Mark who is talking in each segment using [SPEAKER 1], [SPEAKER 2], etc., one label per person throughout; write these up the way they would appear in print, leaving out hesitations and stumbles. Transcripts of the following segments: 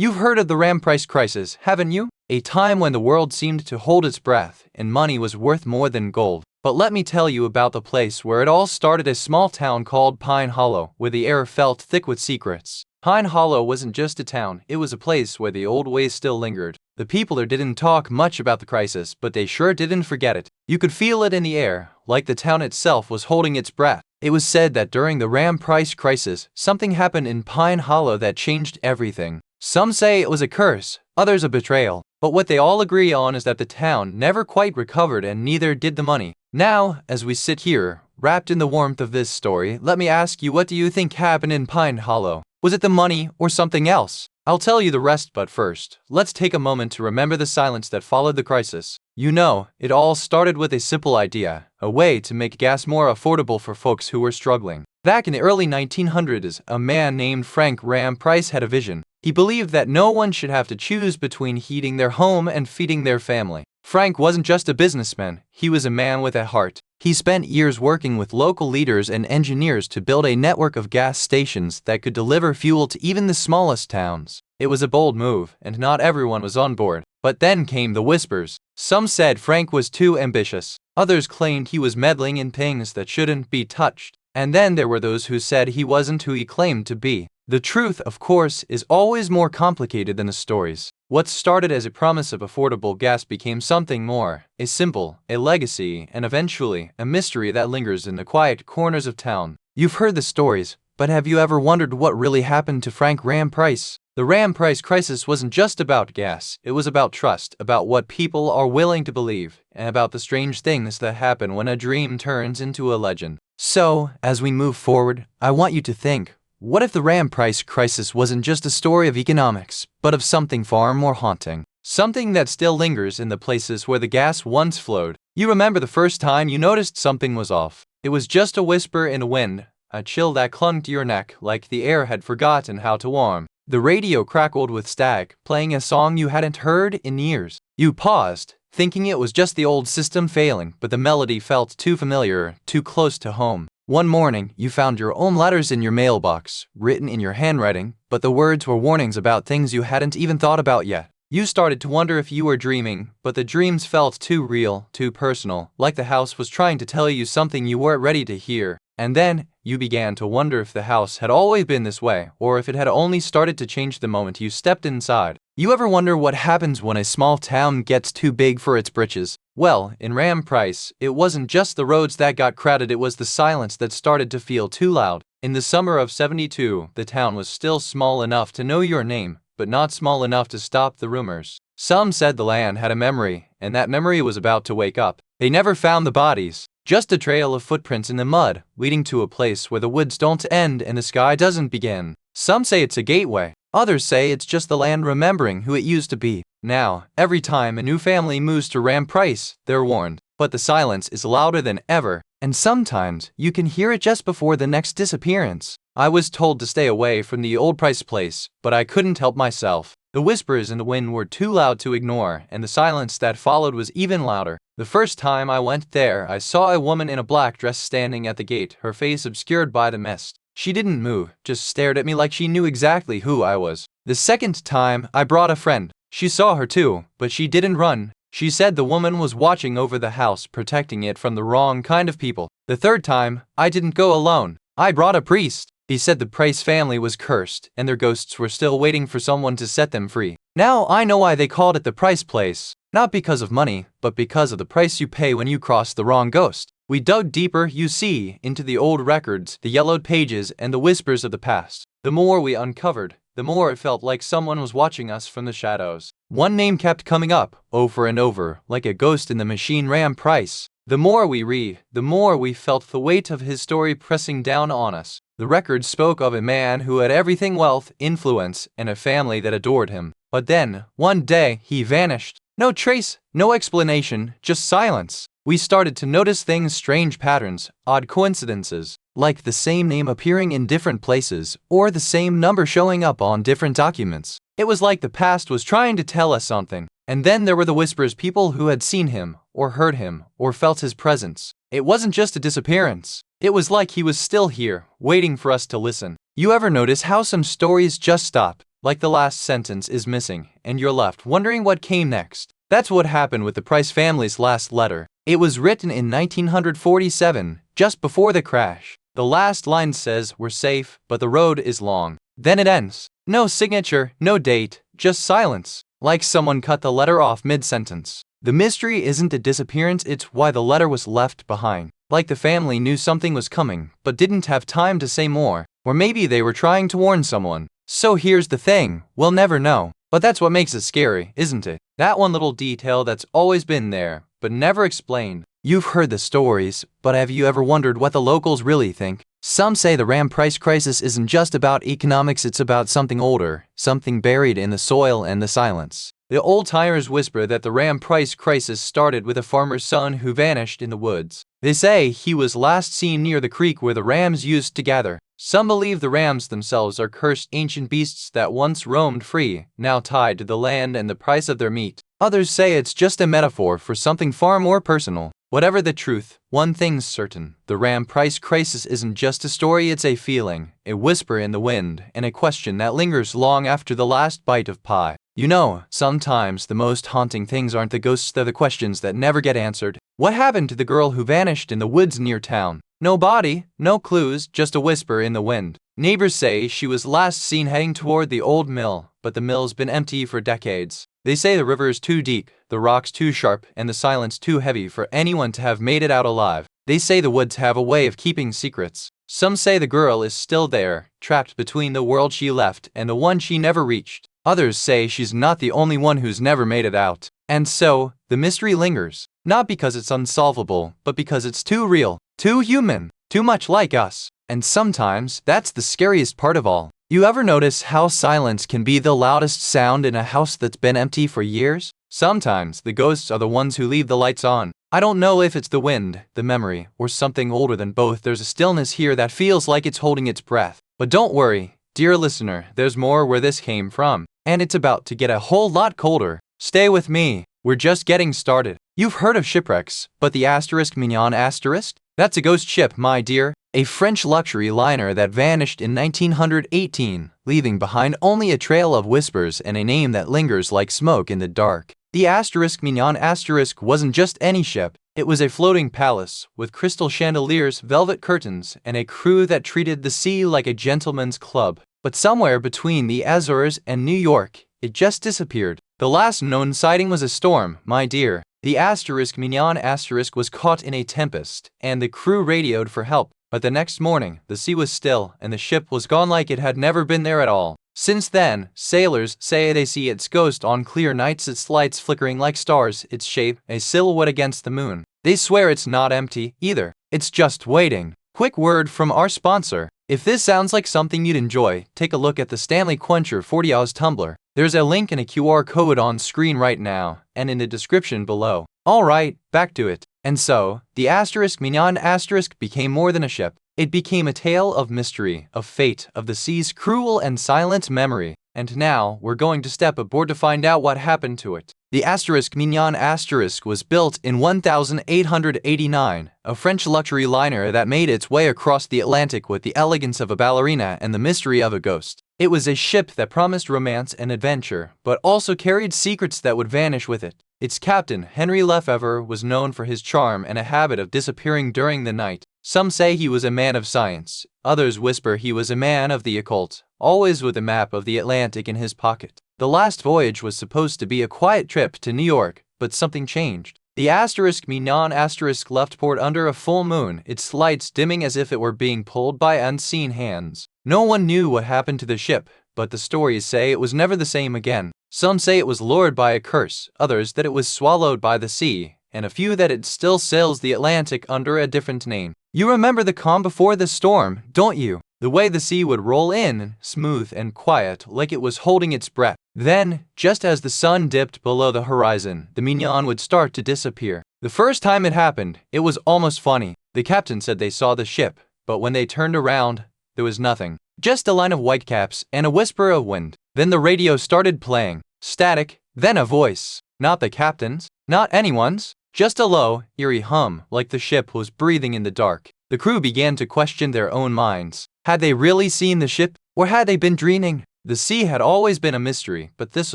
[SPEAKER 1] You've heard of the RAM price crisis, haven't you? A time when the world seemed to hold its breath and money was worth more than gold. But let me tell you about the place where it all started, a small town called Pine Hollow, where the air felt thick with secrets. Pine Hollow wasn't just a town, it was a place where the old ways still lingered. The people there didn't talk much about the crisis, but they sure didn't forget it. You could feel it in the air, like the town itself was holding its breath. It was said that during the RAM price crisis, something happened in Pine Hollow that changed everything. Some say it was a curse, others a betrayal. But what they all agree on is that the town never quite recovered, and neither did the money. Now, as we sit here, wrapped in the warmth of this story, let me ask you, what do you think happened in Pine Hollow? Was it the money or something else? I'll tell you the rest, but first, let's take a moment to remember the silence that followed the crisis. You know, it all started with a simple idea, a way to make gas more affordable for folks who were struggling. Back in the early 1900s, a man named Frank RAM Price had a vision. He believed that no one should have to choose between heating their home and feeding their family. Frank wasn't just a businessman, he was a man with a heart. He spent years working with local leaders and engineers to build a network of gas stations that could deliver fuel to even the smallest towns. It was a bold move, and not everyone was on board. But then came the whispers. Some said Frank was too ambitious. Others claimed he was meddling in things that shouldn't be touched. And then there were those who said he wasn't who he claimed to be. The truth, of course, is always more complicated than the stories. What started as a promise of affordable gas became something more, a symbol, a legacy, and eventually, a mystery that lingers in the quiet corners of town. You've heard the stories, but have you ever wondered what really happened to Frank RAM Price? The RAM price crisis wasn't just about gas, it was about trust, about what people are willing to believe, and about the strange things that happen when a dream turns into a legend. So, as we move forward, I want you to think, what if the RAM price crisis wasn't just a story of economics, but of something far more haunting? Something that still lingers in the places where the gas once flowed. You remember the first time you noticed something was off. It was just a whisper in the wind, a chill that clung to your neck like the air had forgotten how to warm. The radio crackled with static, playing a song you hadn't heard in years. You paused, thinking it was just the old system failing, but the melody felt too familiar, too close to home. One morning, you found your own letters in your mailbox, written in your handwriting, but the words were warnings about things you hadn't even thought about yet. You started to wonder if you were dreaming, but the dreams felt too real, too personal, like the house was trying to tell you something you weren't ready to hear. And then, you began to wonder if the house had always been this way, or if it had only started to change the moment you stepped inside. You ever wonder what happens when a small town gets too big for its britches? Well, in RAM Price, it wasn't just the roads that got crowded, it was the silence that started to feel too loud. In the summer of '72, the town was still small enough to know your name, but not small enough to stop the rumors. Some said the land had a memory, and that memory was about to wake up. They never found the bodies. Just a trail of footprints in the mud, leading to a place where the woods don't end and the sky doesn't begin. Some say it's a gateway. Others say it's just the land remembering who it used to be. Now, every time a new family moves to RAM Price, they're warned. But the silence is louder than ever, and sometimes you can hear it just before the next disappearance. I was told to stay away from the old Price place, but I couldn't help myself. The whispers in the wind were too loud to ignore, and the silence that followed was even louder. The first time I went there, I saw a woman in a black dress standing at the gate, her face obscured by the mist. She didn't move, just stared at me like she knew exactly who I was. The second time, I brought a friend. She saw her too, but she didn't run. She said the woman was watching over the house, protecting it from the wrong kind of people. The third time, I didn't go alone. I brought a priest. He said the Price family was cursed, and their ghosts were still waiting for someone to set them free. Now I know why they called it the Price place. Not because of money, but because of the price you pay when you cross the wrong ghost. We dug deeper, you see, into the old records, the yellowed pages, and the whispers of the past. The more we uncovered, the more it felt like someone was watching us from the shadows. One name kept coming up, over and over, like a ghost in the machine. RAM Price. The more we read, the more we felt the weight of his story pressing down on us. The record spoke of a man who had everything: wealth, influence, and a family that adored him. But then, one day, he vanished. No trace, no explanation, just silence. We started to notice things, strange patterns, odd coincidences, like the same name appearing in different places, or the same number showing up on different documents. It was like the past was trying to tell us something. And then there were the whispers, people who had seen him, or heard him, or felt his presence. It wasn't just a disappearance. It was like he was still here, waiting for us to listen. You ever notice how some stories just stop? like the last sentence is missing, and you're left wondering what came next. That's what happened with the Price family's last letter. It was written in 1947, just before the crash. The last line says, "We're safe, but the road is long." Then it ends. No signature, no date, just silence. Like someone cut the letter off mid-sentence. The mystery isn't the disappearance, it's why the letter was left behind. Like the family knew something was coming, but didn't have time to say more. Or maybe they were trying to warn someone. So here's the thing, we'll never know. But that's what makes it scary, isn't it? That one little detail that's always been there, but never explained. You've heard the stories, but have you ever wondered what the locals really think? Some say the RAM price crisis isn't just about economics, it's about something older, something buried in the soil and the silence. The old-timers whisper that the RAM price crisis started with a farmer's son who vanished in the woods. They say he was last seen near the creek where the rams used to gather. Some believe the rams themselves are cursed ancient beasts that once roamed free, now tied to the land and the price of their meat. Others say it's just a metaphor for something far more personal. Whatever the truth, one thing's certain. The RAM price crisis isn't just a story, it's a feeling, a whisper in the wind, and a question that lingers long after the last bite of pie. You know, sometimes the most haunting things aren't the ghosts, they're the questions that never get answered. What happened to the girl who vanished in the woods near town? No body, no clues, just a whisper in the wind. Neighbors say she was last seen heading toward the old mill, but the mill's been empty for decades. They say the river is too deep, the rocks too sharp, and the silence too heavy for anyone to have made it out alive. They say the woods have a way of keeping secrets. Some say the girl is still there, trapped between the world she left and the one she never reached. Others say she's not the only one who's never made it out. And so, the mystery lingers. Not because it's unsolvable, but because it's too real, too human, too much like us. And sometimes, that's the scariest part of all. You ever notice how silence can be the loudest sound in a house that's been empty for years? Sometimes, the ghosts are the ones who leave the lights on. I don't know if it's the wind, the memory, or something older than both. There's a stillness here that feels like it's holding its breath. But don't worry, dear listener, there's more where this came from. And it's about to get a whole lot colder. Stay with me. We're just getting started. You've heard of shipwrecks, but the asterisk mignon asterisk? That's a ghost ship, my dear. A French luxury liner that vanished in 1918, leaving behind only a trail of whispers and a name that lingers like smoke in the dark. The asterisk mignon asterisk wasn't just any ship. It was a floating palace, with crystal chandeliers, velvet curtains, and a crew that treated the sea like a gentleman's club. But somewhere between the Azores and New York, it just disappeared. The last known sighting was a storm, my dear. The asterisk mignon asterisk was caught in a tempest, and the crew radioed for help. But the next morning, the sea was still, and the ship was gone like it had never been there at all. Since then, sailors say they see its ghost on clear nights, its lights flickering like stars, its shape a silhouette against the moon. They swear it's not empty, either. It's just waiting. Quick word from our sponsor. If this sounds like something you'd enjoy, take a look at the Stanley Quencher 40 Oz tumbler. There's a link and a QR code on screen right now, and in the description below. Alright, back to it. And so, the asterisk mignon asterisk became more than a ship. It became a tale of mystery, of fate, of the sea's cruel and silent memory. And now, we're going to step aboard to find out what happened to it. The asterisk mignon asterisk was built in 1889, a French luxury liner that made its way across the Atlantic with the elegance of a ballerina and the mystery of a ghost. It was a ship that promised romance and adventure, but also carried secrets that would vanish with it. Its captain, Henry Lefebvre, was known for his charm and a habit of disappearing during the night. Some say he was a man of science. Others whisper he was a man of the occult, always with a map of the Atlantic in his pocket. The last voyage was supposed to be a quiet trip to New York, but something changed. The asterisk mignon asterisk left port under a full moon, its lights dimming as if it were being pulled by unseen hands. No one knew what happened to the ship, but the stories say it was never the same again. Some say it was lured by a curse, others that it was swallowed by the sea, and a few that it still sails the Atlantic under a different name. You remember the calm before the storm, don't you? The way the sea would roll in, smooth and quiet, like it was holding its breath. Then, just as the sun dipped below the horizon, the mignon would start to disappear. The first time it happened, it was almost funny. The captain said they saw the ship, but when they turned around, there was nothing. Just a line of whitecaps and a whisper of wind. Then the radio started playing. Static, then a voice. Not the captain's, not anyone's. Just a low, eerie hum, like the ship was breathing in the dark. The crew began to question their own minds. Had they really seen the ship, or had they been dreaming? The sea had always been a mystery, but this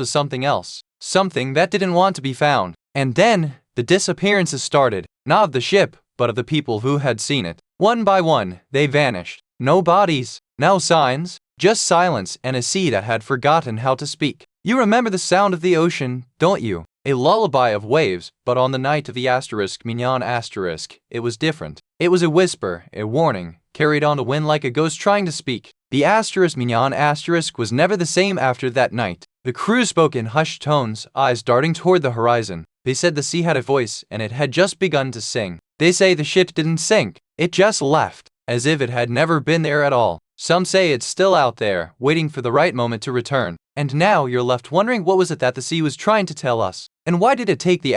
[SPEAKER 1] was something else. Something that didn't want to be found. And then, the disappearances started, not of the ship, but of the people who had seen it. One by one, they vanished. No bodies, no signs, just silence and a sea that had forgotten how to speak. You remember the sound of the ocean, don't you? A lullaby of waves, but on the night of the mignon it was different. It was a whisper, a warning, carried on the wind like a ghost trying to speak. The mignon was never the same after that night. The crew spoke in hushed tones, eyes darting toward the horizon. They said the sea had a voice and it had just begun to sing. They say the ship didn't sink, it just left, as if it had never been there at all. Some say it's still out there, waiting for the right moment to return. And now you're left wondering what was it that the sea was trying to tell us? And why did it take the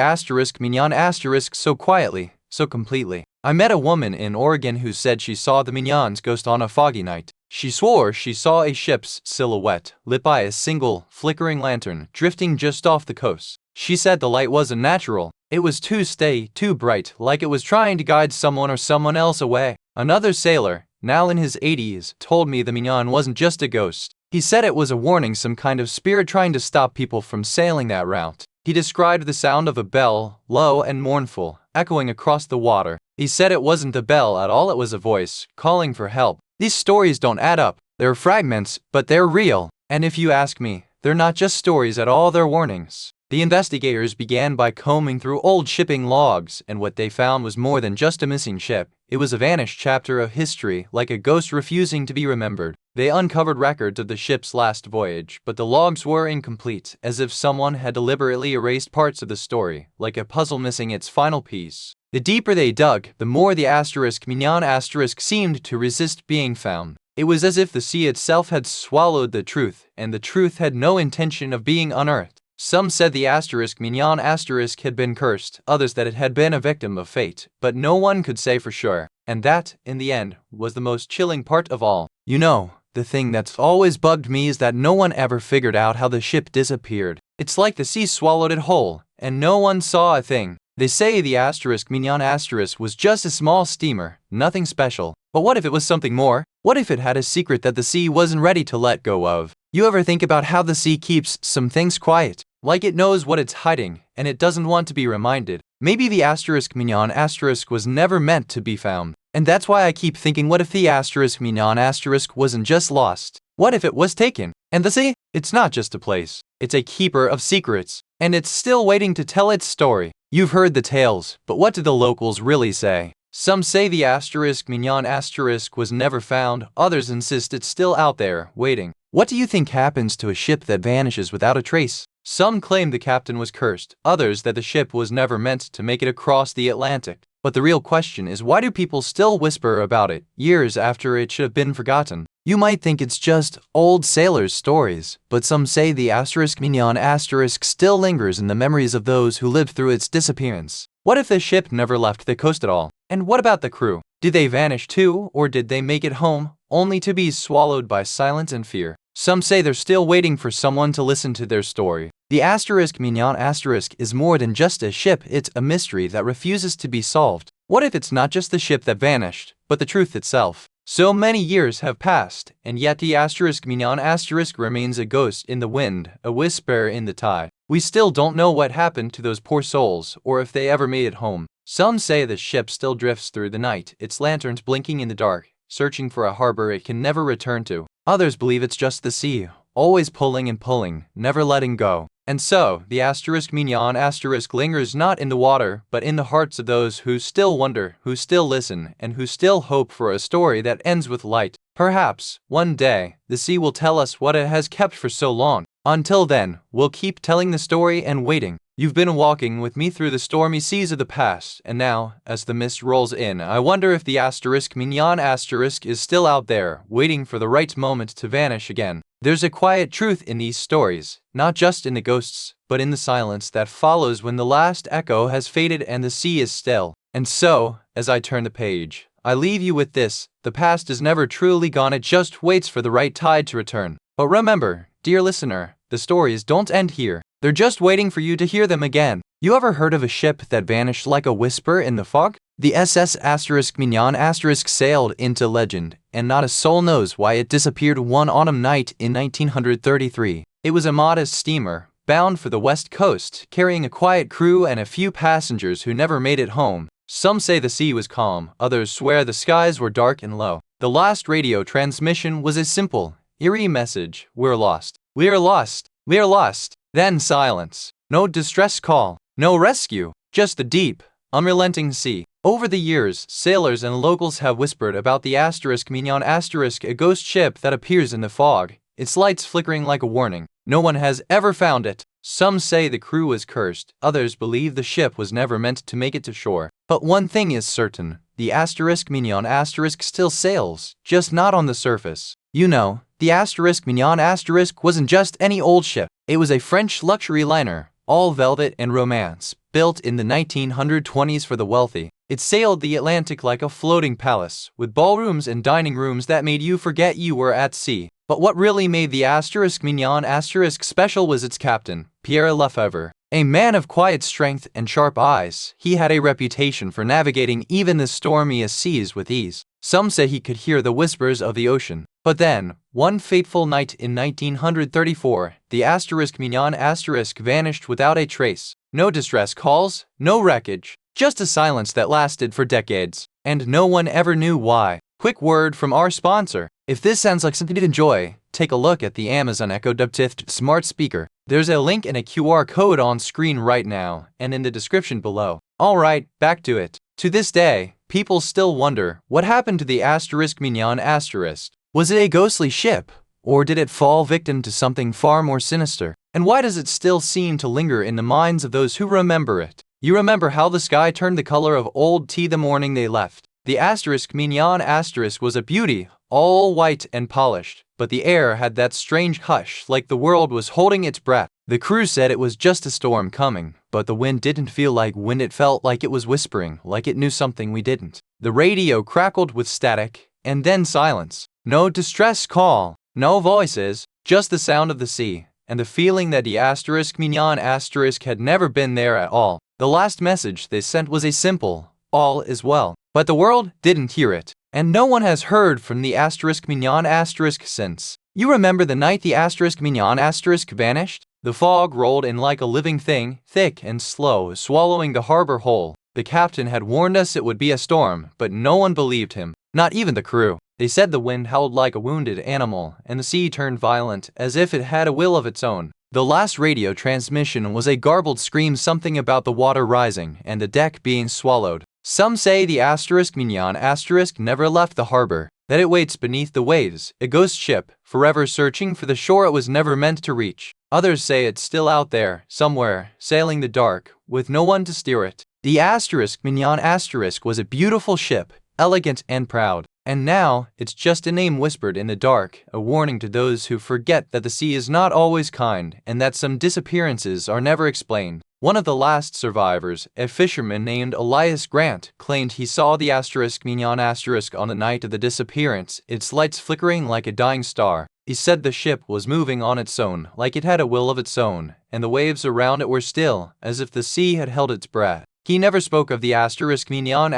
[SPEAKER 1] mignon so quietly, so completely? I met a woman in Oregon who said she saw the mignon's ghost on a foggy night. She swore she saw a ship's silhouette, lit by a single, flickering lantern, drifting just off the coast. She said the light wasn't natural. It was too bright, like it was trying to guide someone or someone else away. Another sailor, now in his 80s, told me the mignon wasn't just a ghost. He said it was a warning, some kind of spirit trying to stop people from sailing that route. He described the sound of a bell, low and mournful, echoing across the water. He said it wasn't a bell at all, it was a voice, calling for help. These stories don't add up. They're fragments, but they're real. And if you ask me, they're not just stories at all, they're warnings. The investigators began by combing through old shipping logs, and what they found was more than just a missing ship. It was a vanished chapter of history, like a ghost refusing to be remembered. They uncovered records of the ship's last voyage, but the logs were incomplete, as if someone had deliberately erased parts of the story, like a puzzle missing its final piece. The deeper they dug, the more the mignon seemed to resist being found. It was as if the sea itself had swallowed the truth, and the truth had no intention of being unearthed. Some said the mignon had been cursed, others that it had been a victim of fate, but no one could say for sure. And that, in the end, was the most chilling part of all. You know, the thing that's always bugged me is that no one ever figured out how the ship disappeared. It's like the sea swallowed it whole, and no one saw a thing. They say the mignon was just a small steamer, nothing special. But what if it was something more? What if it had a secret that the sea wasn't ready to let go of? You ever think about how the sea keeps some things quiet? Like it knows what it's hiding, and it doesn't want to be reminded. Maybe the mignon was never meant to be found. And that's why I keep thinking, what if the mignon wasn't just lost? What if it was taken? And the sea? It's not just a place. It's a keeper of secrets. And it's still waiting to tell its story. You've heard the tales, but what do the locals really say? Some say the mignon was never found, others insist it's still out there, waiting. What do you think happens to a ship that vanishes without a trace? Some claim the captain was cursed, others that the ship was never meant to make it across the Atlantic. But the real question is, why do people still whisper about it, years after it should have been forgotten? You might think it's just old sailors' stories, but some say the mignon still lingers in the memories of those who lived through its disappearance. What if the ship never left the coast at all? And what about the crew? Did they vanish too, or did they make it home, only to be swallowed by silence and fear? Some say they're still waiting for someone to listen to their story. The mignon is more than just a ship, it's a mystery that refuses to be solved. What if it's not just the ship that vanished, but the truth itself? So many years have passed, and yet the mignon remains a ghost in the wind, a whisper in the tide. We still don't know what happened to those poor souls, or if they ever made it home. Some say the ship still drifts through the night, its lanterns blinking in the dark, searching for a harbor it can never return to. Others believe it's just the sea, always pulling and pulling, never letting go. And so, the mignon lingers not in the water, but in the hearts of those who still wonder, who still listen, and who still hope for a story that ends with light. Perhaps, one day, the sea will tell us what it has kept for so long. Until then, we'll keep telling the story and waiting. You've been walking with me through the stormy seas of the past, and now, as the mist rolls in, I wonder if the mignon is still out there, waiting for the right moment to vanish again. There's a quiet truth in these stories, not just in the ghosts, but in the silence that follows when the last echo has faded and the sea is still. And so, as I turn the page, I leave you with this: the past is never truly gone, it just waits for the right tide to return. But remember, dear listener, the stories don't end here. They're just waiting for you to hear them again. You ever heard of a ship that vanished like a whisper in the fog? The SS Mignon sailed into legend, and not a soul knows why it disappeared one autumn night in 1933. It was a modest steamer, bound for the west coast, carrying a quiet crew and a few passengers who never made it home. Some say the sea was calm, others swear the skies were dark and low. The last radio transmission was a simple, eerie message: "We're lost. We are lost. We are lost." Then silence. No distress call. No rescue. Just the deep, unrelenting sea. Over the years, sailors and locals have whispered about the Mignon, a ghost ship that appears in the fog, its lights flickering like a warning. No one has ever found it. Some say the crew was cursed, others believe the ship was never meant to make it to shore. But one thing is certain: the Mignon still sails, just not on the surface. You know, the Mignon wasn't just any old ship. It was a French luxury liner, all velvet and romance, built in the 1920s for the wealthy. It sailed the Atlantic like a floating palace, with ballrooms and dining rooms that made you forget you were at sea. But what really made the Mignon special was its captain, Pierre Lefebvre. A man of quiet strength and sharp eyes, he had a reputation for navigating even the stormiest seas with ease. Some say he could hear the whispers of the ocean. But then, one fateful night in 1934, the Mignon vanished without a trace. No distress calls, no wreckage, just a silence that lasted for decades. And no one ever knew why. Quick word from our sponsor. If this sounds like something you'd enjoy, take a look at the Amazon Echo Dub Tift smart speaker. There's a link and a QR code on screen right now and in the description below. Alright, back to it. To this day, people still wonder what happened to the Mignon. Was it a ghostly ship, or did it fall victim to something far more sinister? And why does it still seem to linger in the minds of those who remember it? You remember how the sky turned the color of old tea the morning they left. The Mignon was a beauty, all white and polished, but the air had that strange hush, like the world was holding its breath. The crew said it was just a storm coming, but the wind didn't feel like wind, it felt like it was whispering, like it knew something we didn't. The radio crackled with static, and then silence. No distress call, no voices, just the sound of the sea, and the feeling that the Mignon had never been there at all. The last message they sent was a simple, "All is well." But the world didn't hear it, and no one has heard from the Mignon since. You remember the night the Mignon vanished? The fog rolled in like a living thing, thick and slow, swallowing the harbor whole. The captain had warned us it would be a storm, but no one believed him, not even the crew. They said the wind howled like a wounded animal, and the sea turned violent, as if it had a will of its own. The last radio transmission was a garbled scream, something about the water rising and the deck being swallowed. Some say the Mignon never left the harbor, that it waits beneath the waves, a ghost ship, forever searching for the shore it was never meant to reach. Others say it's still out there, somewhere, sailing the dark, with no one to steer it. The Mignon was a beautiful ship, elegant and proud. And now, it's just a name whispered in the dark, a warning to those who forget that the sea is not always kind and that some disappearances are never explained. One of the last survivors, a fisherman named Elias Grant, claimed he saw the Mignon on the night of the disappearance, its lights flickering like a dying star. He said the ship was moving on its own, like it had a will of its own, and the waves around it were still, as if the sea had held its breath. He never spoke of the Mignon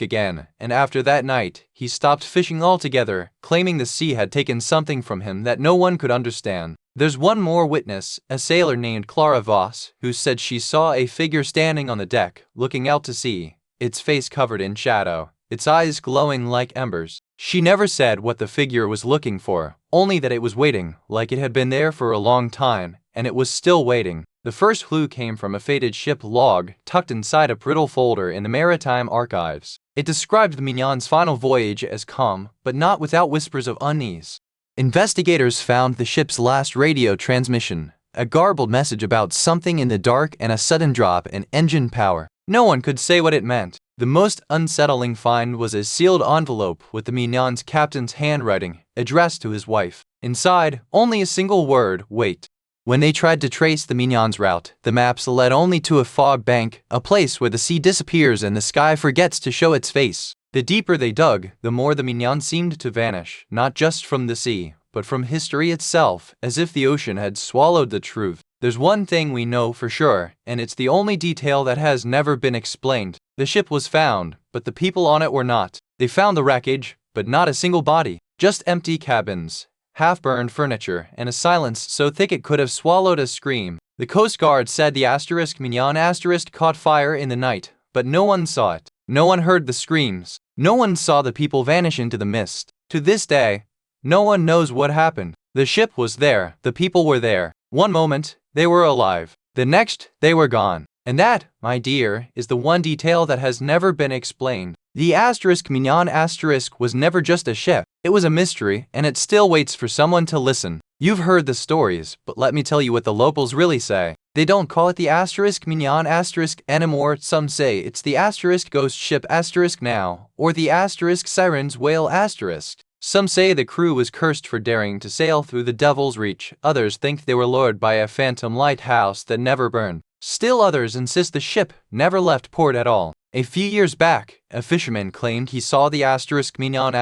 [SPEAKER 1] again, and after that night, he stopped fishing altogether, claiming the sea had taken something from him that no one could understand. There's one more witness, a sailor named Clara Voss, who said she saw a figure standing on the deck, looking out to sea, its face covered in shadow, its eyes glowing like embers. She never said what the figure was looking for, only that it was waiting, like it had been there for a long time, and it was still waiting. The first clue came from a faded ship log tucked inside a brittle folder in the Maritime Archives. It described the Mignon's final voyage as calm, but not without whispers of unease. Investigators found the ship's last radio transmission, a garbled message about something in the dark and a sudden drop in engine power. No one could say what it meant. The most unsettling find was a sealed envelope with the Mignon's captain's handwriting, addressed to his wife. Inside, only a single word: wait. When they tried to trace the Mignon's route, the maps led only to a fog bank, a place where the sea disappears and the sky forgets to show its face. The deeper they dug, the more the Mignon seemed to vanish, not just from the sea, but from history itself, as if the ocean had swallowed the truth. There's one thing we know for sure, and it's the only detail that has never been explained. The The ship was found, but the people on it were not. They found the wreckage, but not a single body. Just empty cabins, half-burned furniture, and a silence so thick it could have swallowed a scream. The Coast Guard said the Mignon caught fire in the night, but no one saw it. No one heard the screams. No one saw the people vanish into the mist. To this day, no one knows what happened. The ship was there, the people were there. One moment, they were alive. The next, they were gone. And that, my dear, is the one detail that has never been explained. The Mignon was never just a ship. It was a mystery, and it still waits for someone to listen. You've heard the stories, but let me tell you what the locals really say. They don't call it the Mignon anymore. Some say it's the ghost ship now, or the sirens whale . Some say the crew was cursed for daring to sail through the Devil's Reach. Others think they were lured by a phantom lighthouse that never burned. Still others insist the ship never left port at all. A few years back, a fisherman claimed he saw the Mignon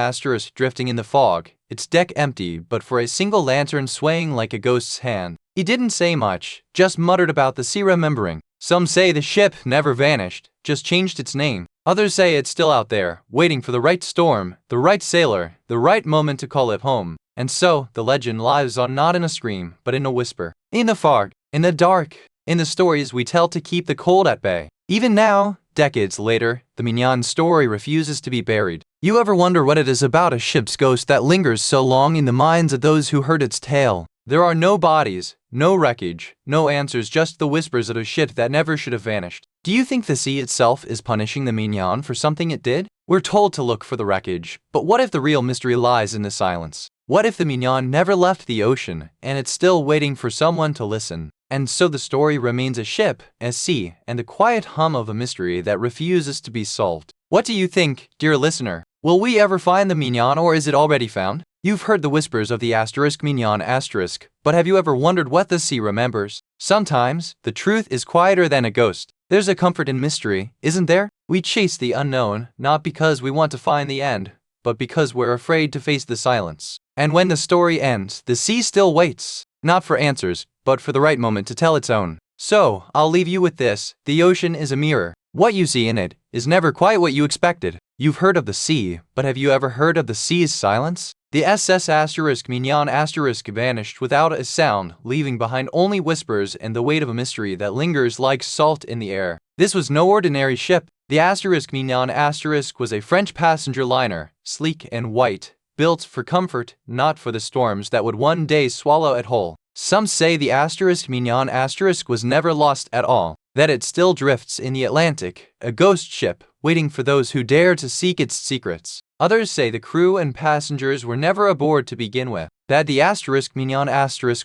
[SPEAKER 1] drifting in the fog, its deck empty but for a single lantern swaying like a ghost's hand. He didn't say much, just muttered about the sea remembering. Some say the ship never vanished, just changed its name. Others say it's still out there, waiting for the right storm, the right sailor, the right moment to call it home. And so, the legend lives on not in a scream, but in a whisper. In the fog, in the dark, in the stories we tell to keep the cold at bay. Even now, decades later, the Mignon story refuses to be buried. You ever wonder what it is about a ship's ghost that lingers so long in the minds of those who heard its tale? There are no bodies, no wreckage, no answers, just the whispers of a ship that never should have vanished. Do you think the sea itself is punishing the Mignon for something it did? We're told to look for the wreckage, but what if the real mystery lies in the silence? What if the Mignon never left the ocean, and it's still waiting for someone to listen? And so the story remains a ship, a sea, and the quiet hum of a mystery that refuses to be solved. What do you think, dear listener? Will we ever find the Mignon, or is it already found? You've heard the whispers of the Mignon but have you ever wondered what the sea remembers? Sometimes, the truth is quieter than a ghost. There's a comfort in mystery, isn't there? We chase the unknown, not because we want to find the end, but because we're afraid to face the silence. And when the story ends, the sea still waits, not for answers, but for the right moment to tell its own. So, I'll leave you with this: the ocean is a mirror. What you see in it is never quite what you expected. You've heard of the sea, but have you ever heard of the sea's silence? The Mignon vanished without a sound, leaving behind only whispers and the weight of a mystery that lingers like salt in the air. This was no ordinary ship. The Mignon was a French passenger liner, sleek and white, built for comfort, not for the storms that would one day swallow it whole. Some say the Mignon was never lost at all, that it still drifts in the Atlantic, a ghost ship, waiting for those who dare to seek its secrets. Others say the crew and passengers were never aboard to begin with, that the Mignon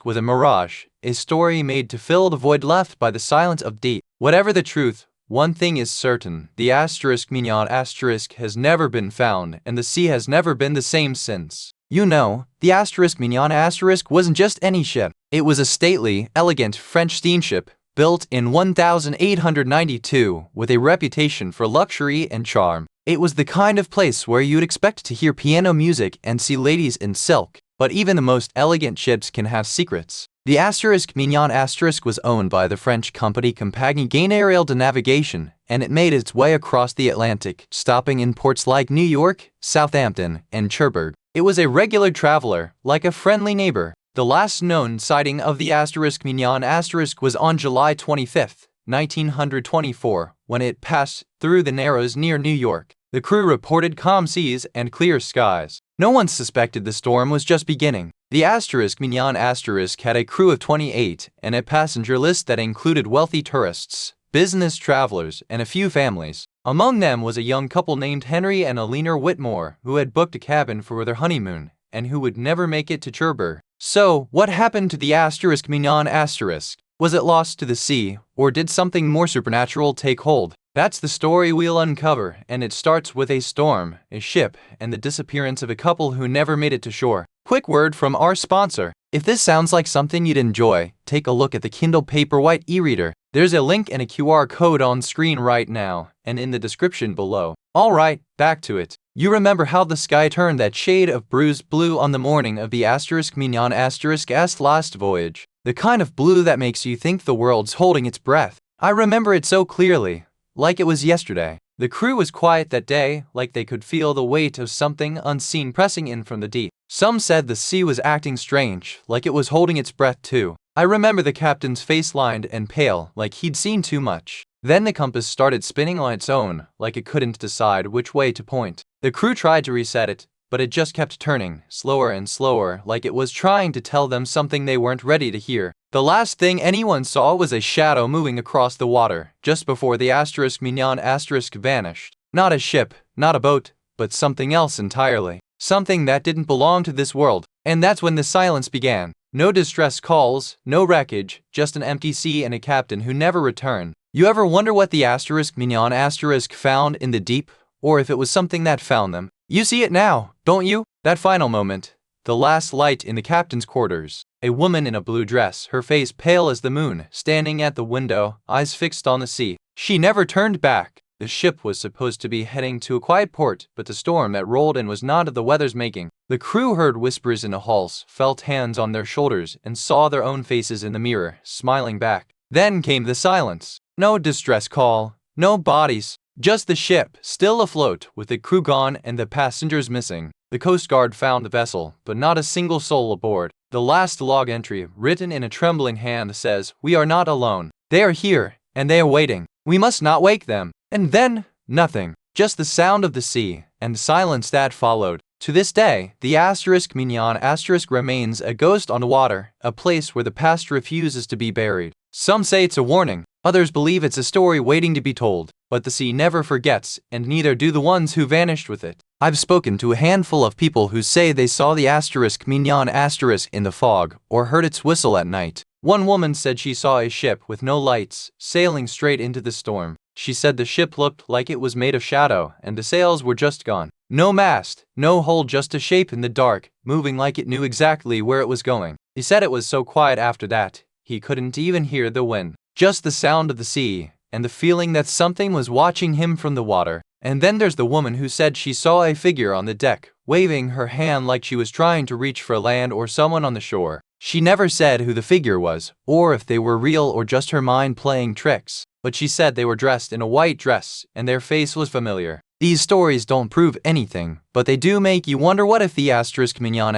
[SPEAKER 1] was a mirage, a story made to fill the void left by the silence of deep. Whatever the truth, one thing is certain: the Mignon has never been found, and the sea has never been the same since. You know, the Mignon wasn't just any ship. It was a stately, elegant French steamship, built in 1892, with a reputation for luxury and charm. It was the kind of place where you'd expect to hear piano music and see ladies in silk. But even the most elegant ships can have secrets. The Mignon was owned by the French company Compagnie Générale de Navigation, and it made its way across the Atlantic, stopping in ports like New York, Southampton, and Cherbourg. It was a regular traveler, like a friendly neighbor. The last known sighting of the Mignon was on July 25, 1924, when it passed through the Narrows near New York. The crew reported calm seas and clear skies. No one suspected the storm was just beginning. The Mignon had a crew of 28 and a passenger list that included wealthy tourists, business travelers, and a few families. Among them was a young couple named Henry and Eleanor Whitmore, who had booked a cabin for their honeymoon and who would never make it to Cherbourg. So, what happened to the Mignon ? Was it lost to the sea, or did something more supernatural take hold? That's the story we'll uncover, and it starts with a storm, a ship, and the disappearance of a couple who never made it to shore. Quick word from our sponsor. If this sounds like something you'd enjoy, take a look at the Kindle Paperwhite e-reader. There's a link and a QR code on screen right now, and in the description below. Alright, back to it. You remember how the sky turned that shade of bruised blue on the morning of the Mignon last voyage? The kind of blue that makes you think the world's holding its breath. I remember it so clearly, like it was yesterday. The crew was quiet that day, like they could feel the weight of something unseen pressing in from the deep. Some said the sea was acting strange, like it was holding its breath too. I remember the captain's face lined and pale, like he'd seen too much. Then the compass started spinning on its own, like it couldn't decide which way to point. The crew tried to reset it, but it just kept turning, slower and slower, like it was trying to tell them something they weren't ready to hear. The last thing anyone saw was a shadow moving across the water, just before the **Mignon** vanished. Not a ship, not a boat, but something else entirely. Something that didn't belong to this world. And that's when the silence began. No distress calls, no wreckage, just an empty sea and a captain who never returned. You ever wonder what the **Mignon* found in the deep? Or if it was something that found them? You see it now, don't you? That final moment. The last light in the captain's quarters. A woman in a blue dress, her face pale as the moon, standing at the window, eyes fixed on the sea. She never turned back. The ship was supposed to be heading to a quiet port, but the storm that rolled in was not of the weather's making. The crew heard whispers in the halls, felt hands on their shoulders, and saw their own faces in the mirror, smiling back. Then came the silence. No distress call, no bodies, just the ship, still afloat, with the crew gone and the passengers missing. The Coast Guard found the vessel, but not a single soul aboard. The last log entry, written in a trembling hand, says, "We are not alone. They are here, and they are waiting. We must not wake them." And then, nothing. Just the sound of the sea, and silence that followed. To this day, the **Mignon* remains a ghost on the water, a place where the past refuses to be buried. Some say it's a warning, others believe it's a story waiting to be told. But the sea never forgets, and neither do the ones who vanished with it. I've spoken to a handful of people who say they saw the **Mignon* in the fog, or heard its whistle at night. One woman said she saw a ship with no lights, sailing straight into the storm. She said the ship looked like it was made of shadow, and the sails were just gone. No mast, no hull, just a shape in the dark, moving like it knew exactly where it was going. He said it was so quiet after that, he couldn't even hear the wind. Just the sound of the sea, and the feeling that something was watching him from the water. And then there's the woman who said she saw a figure on the deck, waving her hand like she was trying to reach for land or someone on the shore. She never said who the figure was, or if they were real or just her mind playing tricks. But she said they were dressed in a white dress, and their face was familiar. These stories don't prove anything, but they do make you wonder, what if the **Mignon*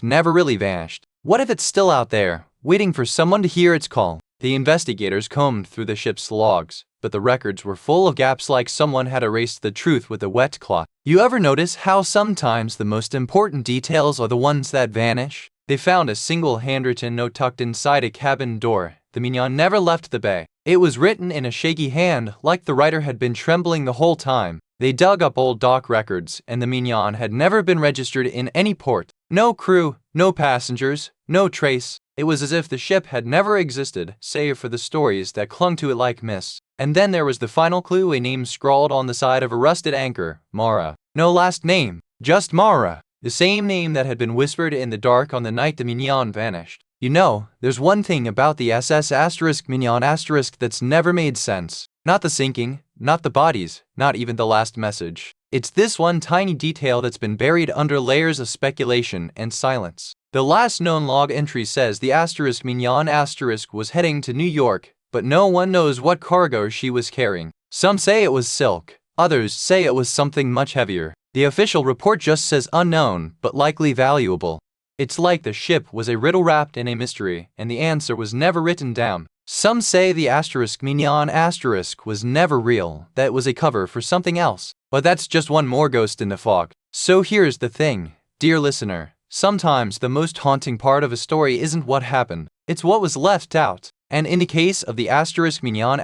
[SPEAKER 1] never really vanished? What if it's still out there, waiting for someone to hear its call? The investigators combed through the ship's logs, but the records were full of gaps, like someone had erased the truth with a wet cloth. You ever notice how sometimes the most important details are the ones that vanish? They found a single handwritten note tucked inside a cabin door. The Mignon never left the bay. It was written in a shaky hand, like the writer had been trembling the whole time. They dug up old dock records, and the Mignon had never been registered in any port. No crew, no passengers, no trace. It was as if the ship had never existed, save for the stories that clung to it like mist. And then there was the final clue, a name scrawled on the side of a rusted anchor, Mara. No last name, just Mara. The same name that had been whispered in the dark on the night the Mignon vanished. You know, there's one thing about the **Mignon* that's never made sense. Not the sinking, not the bodies, not even the last message. It's this one tiny detail that's been buried under layers of speculation and silence. The last known log entry says the **Mignon* was heading to New York, but no one knows what cargo she was carrying. Some say it was silk, others say it was something much heavier. The official report just says unknown, but likely valuable. It's like the ship was a riddle wrapped in a mystery, and the answer was never written down. Some say the **Mignon* was never real, that it was a cover for something else. But that's just one more ghost in the fog. So here's the thing, dear listener. Sometimes the most haunting part of a story isn't what happened, it's what was left out. And in the case of the **Mignon*,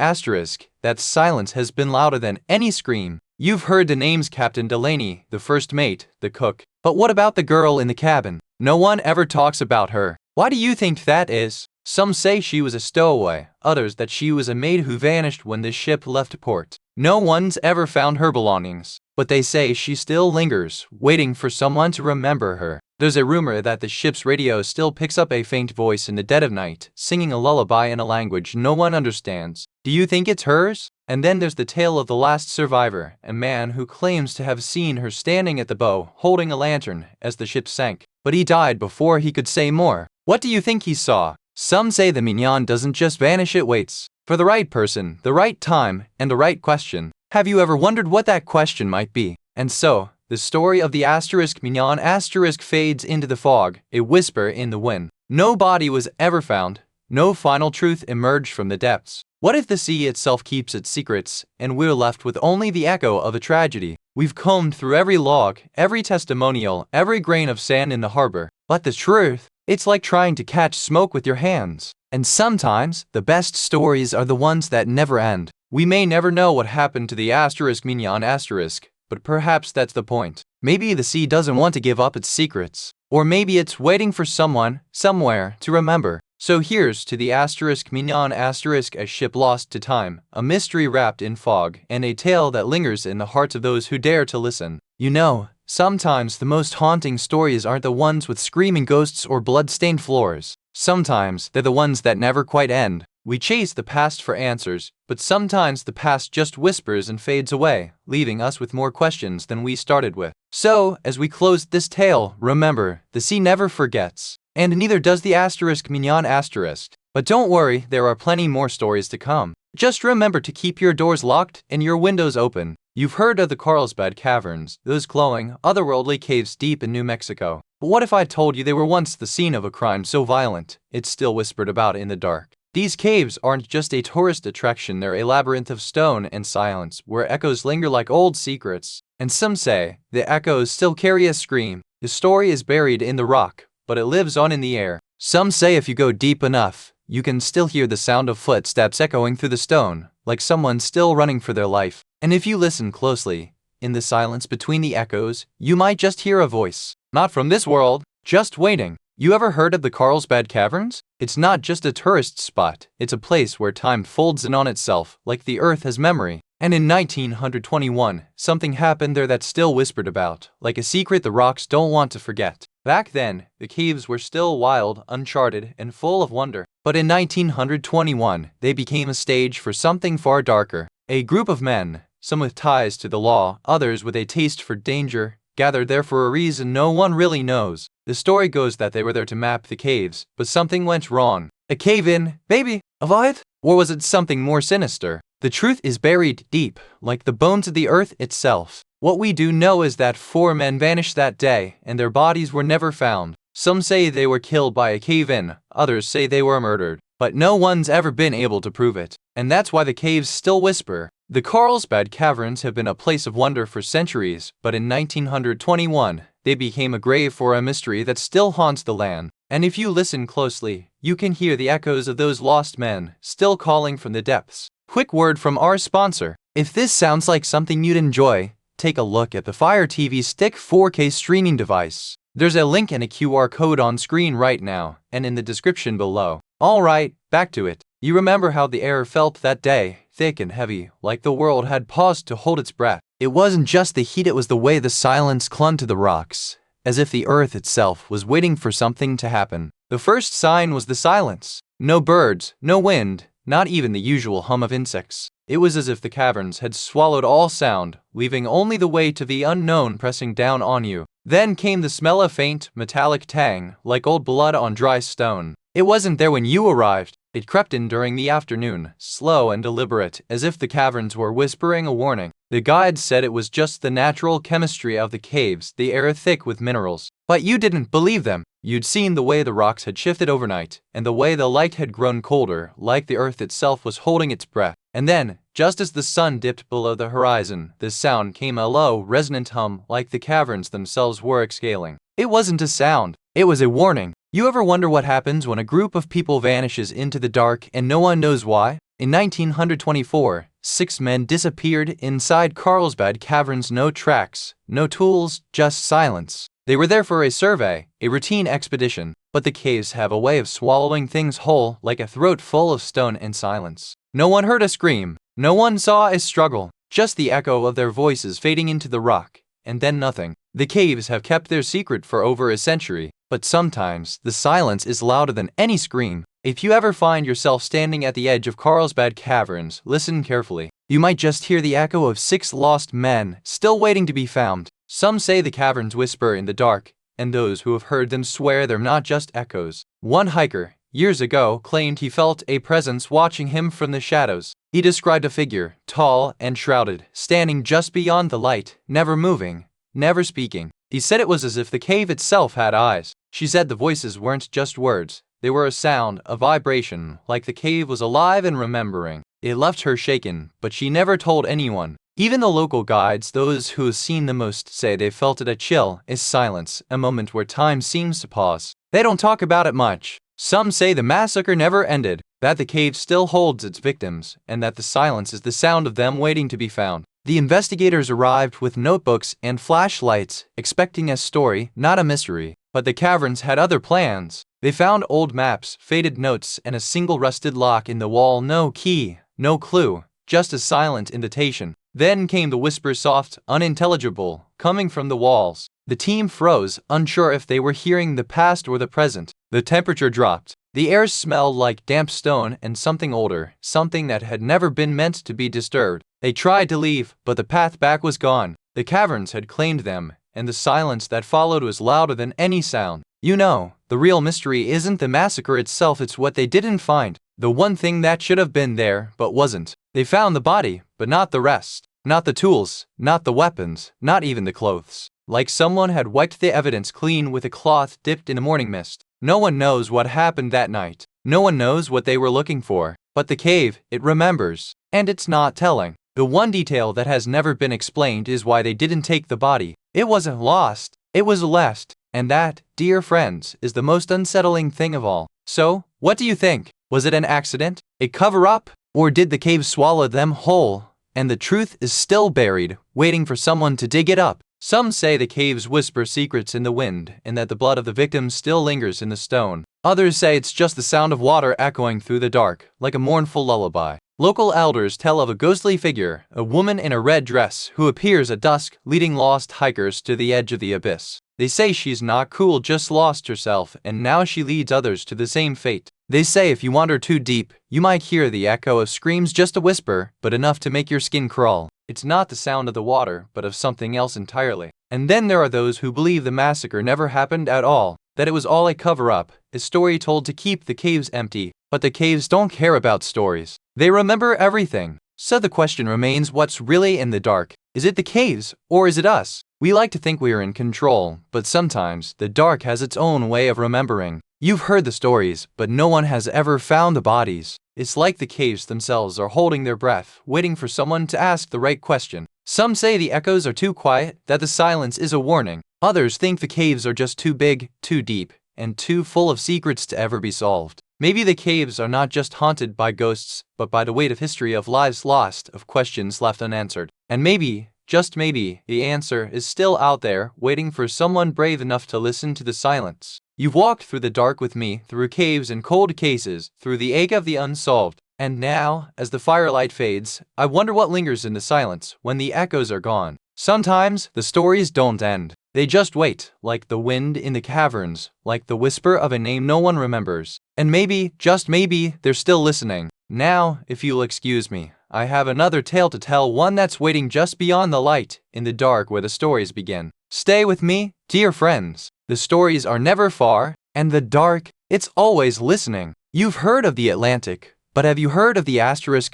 [SPEAKER 1] that silence has been louder than any scream. You've heard the names Captain Delaney, the first mate, the cook. But what about the girl in the cabin? No one ever talks about her. Why do you think that is? Some say she was a stowaway, others that she was a maid who vanished when the ship left port. No one's ever found her belongings, but they say she still lingers, waiting for someone to remember her. There's a rumor that the ship's radio still picks up a faint voice in the dead of night, singing a lullaby in a language no one understands. Do you think it's hers? And then there's the tale of the last survivor, a man who claims to have seen her standing at the bow, holding a lantern, as the ship sank. But he died before he could say more. What do you think he saw? Some say the Mignon doesn't just vanish, it waits for the right person, the right time, and the right question. Have you ever wondered what that question might be? And so, the story of the asterisk mignon asterisk fades into the fog, a whisper in the wind. No body was ever found. No final truth emerged from the depths. What if the sea itself keeps its secrets, and we're left with only the echo of a tragedy? We've combed through every log, every testimonial, every grain of sand in the harbor. But the truth, it's like trying to catch smoke with your hands. And sometimes, the best stories are the ones that never end. We may never know what happened to the asterisk mignon asterisk, but perhaps that's the point. Maybe the sea doesn't want to give up its secrets. Or maybe it's waiting for someone, somewhere, to remember. So here's to the asterisk mignon asterisk, a ship lost to time, a mystery wrapped in fog, and a tale that lingers in the hearts of those who dare to listen. You know, sometimes the most haunting stories aren't the ones with screaming ghosts or blood-stained floors. Sometimes they're the ones that never quite end. We chase the past for answers, but sometimes the past just whispers and fades away, leaving us with more questions than we started with. So, as we close this tale, remember, the sea never forgets. And neither does the asterisk mignon asterisk. But don't worry, there are plenty more stories to come. Just remember to keep your doors locked and your windows open. You've heard of the Carlsbad Caverns, those glowing, otherworldly caves deep in New Mexico. But what if I told you they were once the scene of a crime so violent, it's still whispered about in the dark? These caves aren't just a tourist attraction, they're a labyrinth of stone and silence, where echoes linger like old secrets. And some say, the echoes still carry a scream. The story is buried in the rock, but it lives on in the air. Some say if you go deep enough, you can still hear the sound of footsteps echoing through the stone, like someone still running for their life. And if you listen closely, in the silence between the echoes, you might just hear a voice. Not from this world, just waiting. You ever heard of the Carlsbad Caverns? It's not just a tourist spot, it's a place where time folds in on itself, like the earth has memory. And in 1921, something happened there that's still whispered about, like a secret the rocks don't want to forget. Back then, the caves were still wild, uncharted, and full of wonder. But in 1921, they became a stage for something far darker. A group of men, some with ties to the law, others with a taste for danger, gathered there for a reason no one really knows. The story goes that they were there to map the caves, but something went wrong. A cave-in, baby, avoid? Or was it something more sinister? The truth is buried deep, like the bones of the earth itself. What we do know is that 4 men vanished that day, and their bodies were never found. Some say they were killed by a cave-in, others say they were murdered. But no one's ever been able to prove it. And that's why the caves still whisper. The Carlsbad Caverns have been a place of wonder for centuries, but in 1921, they became a grave for a mystery that still haunts the land. And if you listen closely, you can hear the echoes of those lost men, still calling from the depths. Quick word from our sponsor. If this sounds like something you'd enjoy, take a look at the Fire TV Stick 4K streaming device. There's a link and a QR code on screen right now, and in the description below. Alright, back to it. You remember how the air felt that day, thick and heavy, like the world had paused to hold its breath. It wasn't just the heat, it was the way the silence clung to the rocks, as if the earth itself was waiting for something to happen. The first sign was the silence. No birds, no wind, not even the usual hum of insects. It was as if the caverns had swallowed all sound, leaving only the weight of the unknown pressing down on you. Then came the smell of faint, metallic tang, like old blood on dry stone. It wasn't there when you arrived. It crept in during the afternoon, slow and deliberate, as if the caverns were whispering a warning. The guides said it was just the natural chemistry of the caves, the air thick with minerals. But you didn't believe them. You'd seen the way the rocks had shifted overnight, and the way the light had grown colder, like the earth itself was holding its breath. And then, just as the sun dipped below the horizon, the sound came, a low, resonant hum, like the caverns themselves were exhaling. It wasn't a sound, it was a warning. You ever wonder what happens when a group of people vanishes into the dark and no one knows why? In 1924, 6 men disappeared inside Carlsbad Caverns. No tracks, no tools, just silence. They were there for a survey, a routine expedition, but the caves have a way of swallowing things whole, like a throat full of stone and silence. No one heard a scream, no one saw a struggle, just the echo of their voices fading into the rock, and then nothing. The caves have kept their secret for over a century, but sometimes the silence is louder than any scream. If you ever find yourself standing at the edge of Carlsbad Caverns, listen carefully. You might just hear the echo of 6 lost men, still waiting to be found. Some say the caverns whisper in the dark, and those who have heard them swear they're not just echoes. One hiker, years ago, claimed he felt a presence watching him from the shadows. He described a figure, tall and shrouded, standing just beyond the light, never moving, never speaking. He said it was as if the cave itself had eyes. She said the voices weren't just words. They were a sound, a vibration, like the cave was alive and remembering. It left her shaken, but she never told anyone. Even the local guides, those who have seen the most, say they felt it. A chill, a silence, a moment where time seems to pause. They don't talk about it much. Some say the massacre never ended, that the cave still holds its victims, and that the silence is the sound of them waiting to be found. The investigators arrived with notebooks and flashlights, expecting a story, not a mystery. But the caverns had other plans. They found old maps, faded notes, and a single rusted lock in the wall. No key, no clue, just a silent invitation. Then came the whispers, soft, unintelligible, coming from the walls. The team froze, unsure if they were hearing the past or the present. The temperature dropped. The air smelled like damp stone and something older, something that had never been meant to be disturbed. They tried to leave, but the path back was gone. The caverns had claimed them, and the silence that followed was louder than any sound. You know, the real mystery isn't the massacre itself, it's what they didn't find. The one thing that should have been there, but wasn't. They found the body, but not the rest. Not the tools, not the weapons, not even the clothes. Like someone had wiped the evidence clean with a cloth dipped in the morning mist. No one knows what happened that night. No one knows what they were looking for. But the cave, it remembers. And it's not telling. The one detail that has never been explained is why they didn't take the body. It wasn't lost. It was left. And that, dear friends, is the most unsettling thing of all. So, what do you think? Was it an accident? A cover-up? Or did the cave swallow them whole? And the truth is still buried, waiting for someone to dig it up. Some say the caves whisper secrets in the wind, and that the blood of the victims still lingers in the stone. Others say it's just the sound of water echoing through the dark, like a mournful lullaby. Local elders tell of a ghostly figure, a woman in a red dress, who appears at dusk, leading lost hikers to the edge of the abyss. They say she's not cool, just lost herself, and now she leads others to the same fate. They say if you wander too deep, you might hear the echo of screams, just a whisper, but enough to make your skin crawl. It's not the sound of the water, but of something else entirely. And then there are those who believe the massacre never happened at all, that it was all a cover-up, a story told to keep the caves empty. But the caves don't care about stories. They remember everything. So the question remains, what's really in the dark? Is it the caves, or is it us? We like to think we are in control, but sometimes the dark has its own way of remembering. You've heard the stories, but no one has ever found the bodies. It's like the caves themselves are holding their breath, waiting for someone to ask the right question. Some say the echoes are too quiet, that the silence is a warning. Others think the caves are just too big, too deep, and too full of secrets to ever be solved. Maybe the caves are not just haunted by ghosts, but by the weight of history, of lives lost, of questions left unanswered. And maybe, just maybe, the answer is still out there, waiting for someone brave enough to listen to the silence. You've walked through the dark with me, through caves and cold cases, through the ache of the unsolved. And now, as the firelight fades, I wonder what lingers in the silence when the echoes are gone. Sometimes, the stories don't end. They just wait, like the wind in the caverns, like the whisper of a name no one remembers. And maybe, just maybe, they're still listening. Now, if you'll excuse me, I have another tale to tell, one that's waiting just beyond the light, in the dark where the stories begin. Stay with me, dear friends. The stories are never far, and the dark, it's always listening. You've heard of the Atlantic, but have you heard of the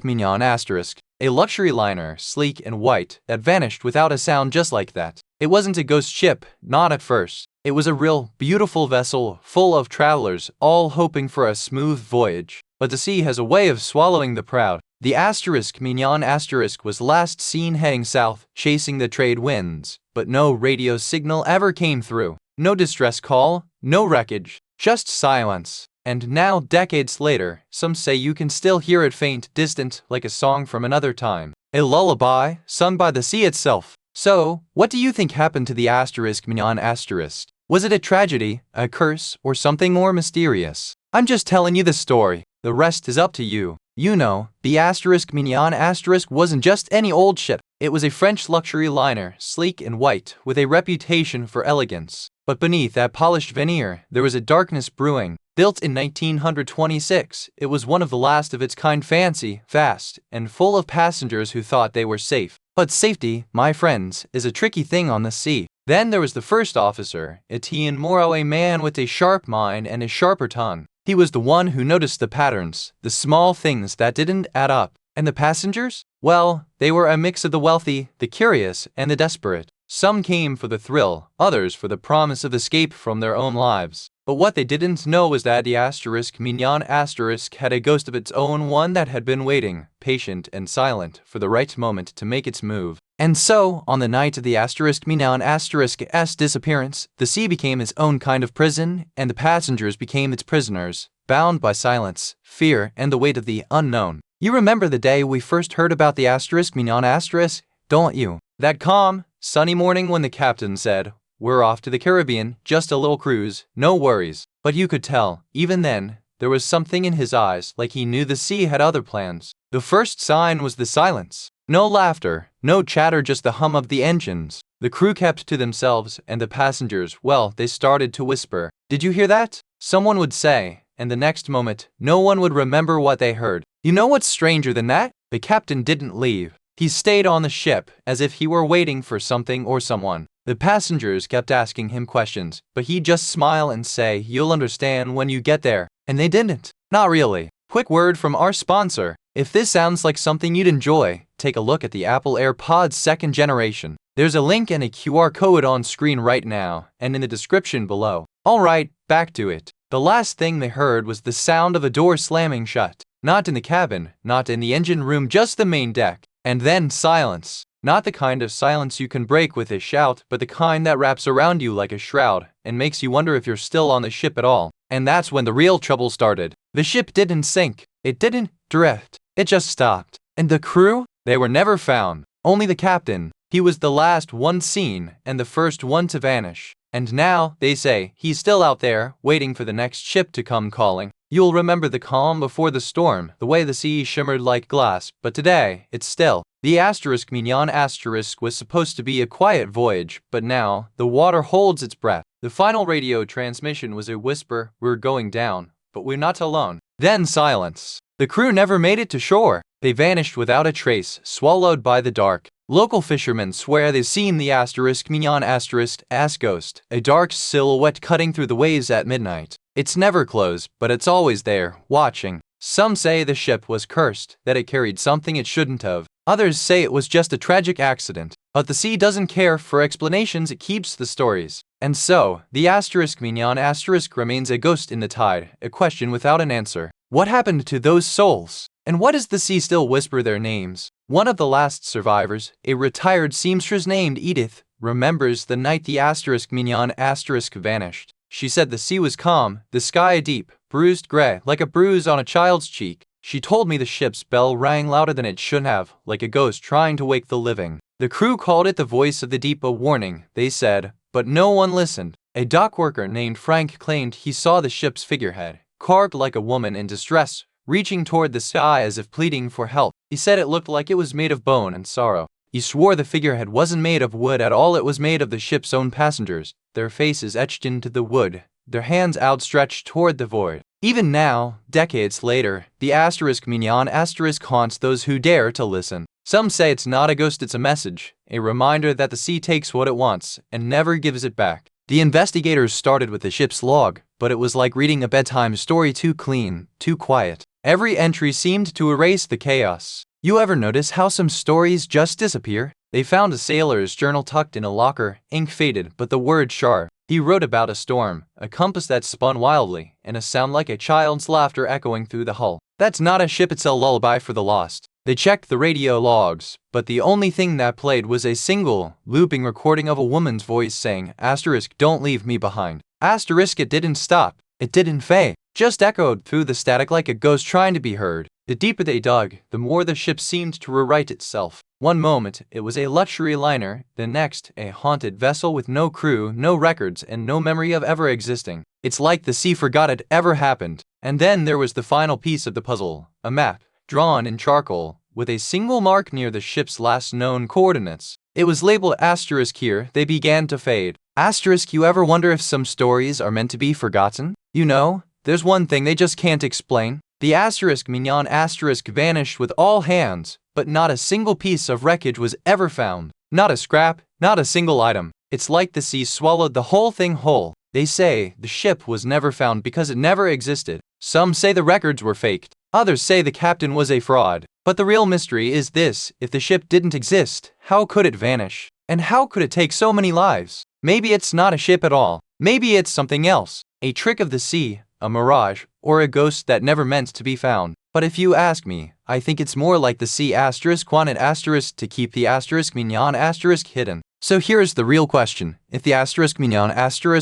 [SPEAKER 1] *Mignon*? A luxury liner, sleek and white, that vanished without a sound, just like that. It wasn't a ghost ship, not at first. It was a real, beautiful vessel, full of travelers, all hoping for a smooth voyage. But the sea has a way of swallowing the proud. The *Mignon* was last seen heading south, chasing the trade winds. But no radio signal ever came through. No distress call, no wreckage, just silence. And now, decades later, some say you can still hear it, faint, distant, like a song from another time. A lullaby, sung by the sea itself. So, what do you think happened to the *Mignon*? Was it a tragedy, a curse, or something more mysterious? I'm just telling you the story. The rest is up to you. You know, the *Mignon* wasn't just any old ship. It was a French luxury liner, sleek and white, with a reputation for elegance. But beneath that polished veneer, there was a darkness brewing. Built in 1926, it was one of the last of its kind, fancy, fast, and full of passengers who thought they were safe. But safety, my friends, is a tricky thing on the sea. Then there was the first officer, Etienne Moreau, a man with a sharp mind and a sharper tongue. He was the one who noticed the patterns, the small things that didn't add up. And the passengers? Well, they were a mix of the wealthy, the curious, and the desperate. Some came for the thrill, others for the promise of escape from their own lives. But what they didn't know was that the Mignon had a ghost of its own, one that had been waiting, patient and silent, for the right moment to make its move. And so, on the night of the Mignon's disappearance, the sea became its own kind of prison, and the passengers became its prisoners, bound by silence, fear, and the weight of the unknown. You remember the day we first heard about the Mignon, don't you? That calm, sunny morning when the captain said, "We're off to the Caribbean, just a little cruise, no worries." But you could tell, even then, there was something in his eyes, like he knew the sea had other plans. The first sign was the silence. No laughter, no chatter, just the hum of the engines. The crew kept to themselves, and the passengers, well, they started to whisper. "Did you hear that?" someone would say, and the next moment, no one would remember what they heard. You know what's stranger than that? The captain didn't leave. He stayed on the ship, as if he were waiting for something or someone. The passengers kept asking him questions, but he'd just smile and say, "You'll understand when you get there." And they didn't. Not really. Quick word from our sponsor. If this sounds like something you'd enjoy, take a look at the Apple AirPods 2nd generation. There's a link and a QR code on screen right now, and in the description below. Alright, back to it. The last thing they heard was the sound of a door slamming shut. Not in the cabin, not in the engine room, just the main deck. And then silence. Not the kind of silence you can break with a shout, but the kind that wraps around you like a shroud and makes you wonder if you're still on the ship at all. And that's when the real trouble started. The ship didn't sink. It didn't drift. It just stopped. And the crew? They were never found. Only the captain. He was the last one seen and the first one to vanish. And now, they say, he's still out there, waiting for the next ship to come calling. You'll remember the calm before the storm, the way the sea shimmered like glass, but today, it's still. The Mignon was supposed to be a quiet voyage, but now, the water holds its breath. The final radio transmission was a whisper, "We're going down, but we're not alone." Then silence. The crew never made it to shore. They vanished without a trace, swallowed by the dark. Local fishermen swear they've seen the Mignon ghost, a dark silhouette cutting through the waves at midnight. It's never closed, but it's always there, watching. Some say the ship was cursed, that it carried something it shouldn't have. Others say it was just a tragic accident. But the sea doesn't care for explanations, it keeps the stories. And so, the Mignon remains a ghost in the tide, a question without an answer. What happened to those souls? And why does the sea still whisper their names? One of the last survivors, a retired seamstress named Edith, remembers the night the Mignon vanished. She said the sea was calm, the sky deep, bruised gray, like a bruise on a child's cheek. She told me the ship's bell rang louder than it should have, like a ghost trying to wake the living. The crew called it the voice of the deep, a warning, they said, but no one listened. A dock worker named Frank claimed he saw the ship's figurehead, carved like a woman in distress, reaching toward the sky as if pleading for help. He said it looked like it was made of bone and sorrow. He swore the figurehead wasn't made of wood at all, it was made of the ship's own passengers, their faces etched into the wood, their hands outstretched toward the void. Even now, decades later, the Mignon haunts those who dare to listen. Some say it's not a ghost, it's a message, a reminder that the sea takes what it wants and never gives it back. The investigators started with the ship's log, but it was like reading a bedtime story, too clean, too quiet. Every entry seemed to erase the chaos. You ever notice how some stories just disappear? They found a sailor's journal tucked in a locker, ink faded, but the word sharp. He wrote about a storm, a compass that spun wildly, and a sound like a child's laughter echoing through the hull. That's not a ship, it's a lullaby for the lost. They checked the radio logs, but the only thing that played was a single, looping recording of a woman's voice saying, "Don't leave me behind." It didn't stop. It didn't fade. Just echoed through the static like a ghost trying to be heard. The deeper they dug, the more the ship seemed to rewrite itself. One moment, it was a luxury liner, the next, a haunted vessel with no crew, no records, and no memory of ever existing. It's like the sea forgot it ever happened. And then there was the final piece of the puzzle, a map, drawn in charcoal, with a single mark near the ship's last known coordinates. It was labeled * here, they began to fade. You ever wonder if some stories are meant to be forgotten? You know, there's one thing they just can't explain. The Mignon vanished with all hands, but not a single piece of wreckage was ever found. Not a scrap, not a single item. It's like the sea swallowed the whole thing whole. They say the ship was never found because it never existed. Some say the records were faked. Others say the captain was a fraud. But the real mystery is this: if the ship didn't exist, how could it vanish? And how could it take so many lives? Maybe it's not a ship at all. Maybe it's something else. A trick of the sea, a mirage, or a ghost that never meant to be found. But if you ask me, I think it's more like the sea *, wanted * to keep the * mignon * hidden. So here's the real question. If the * mignon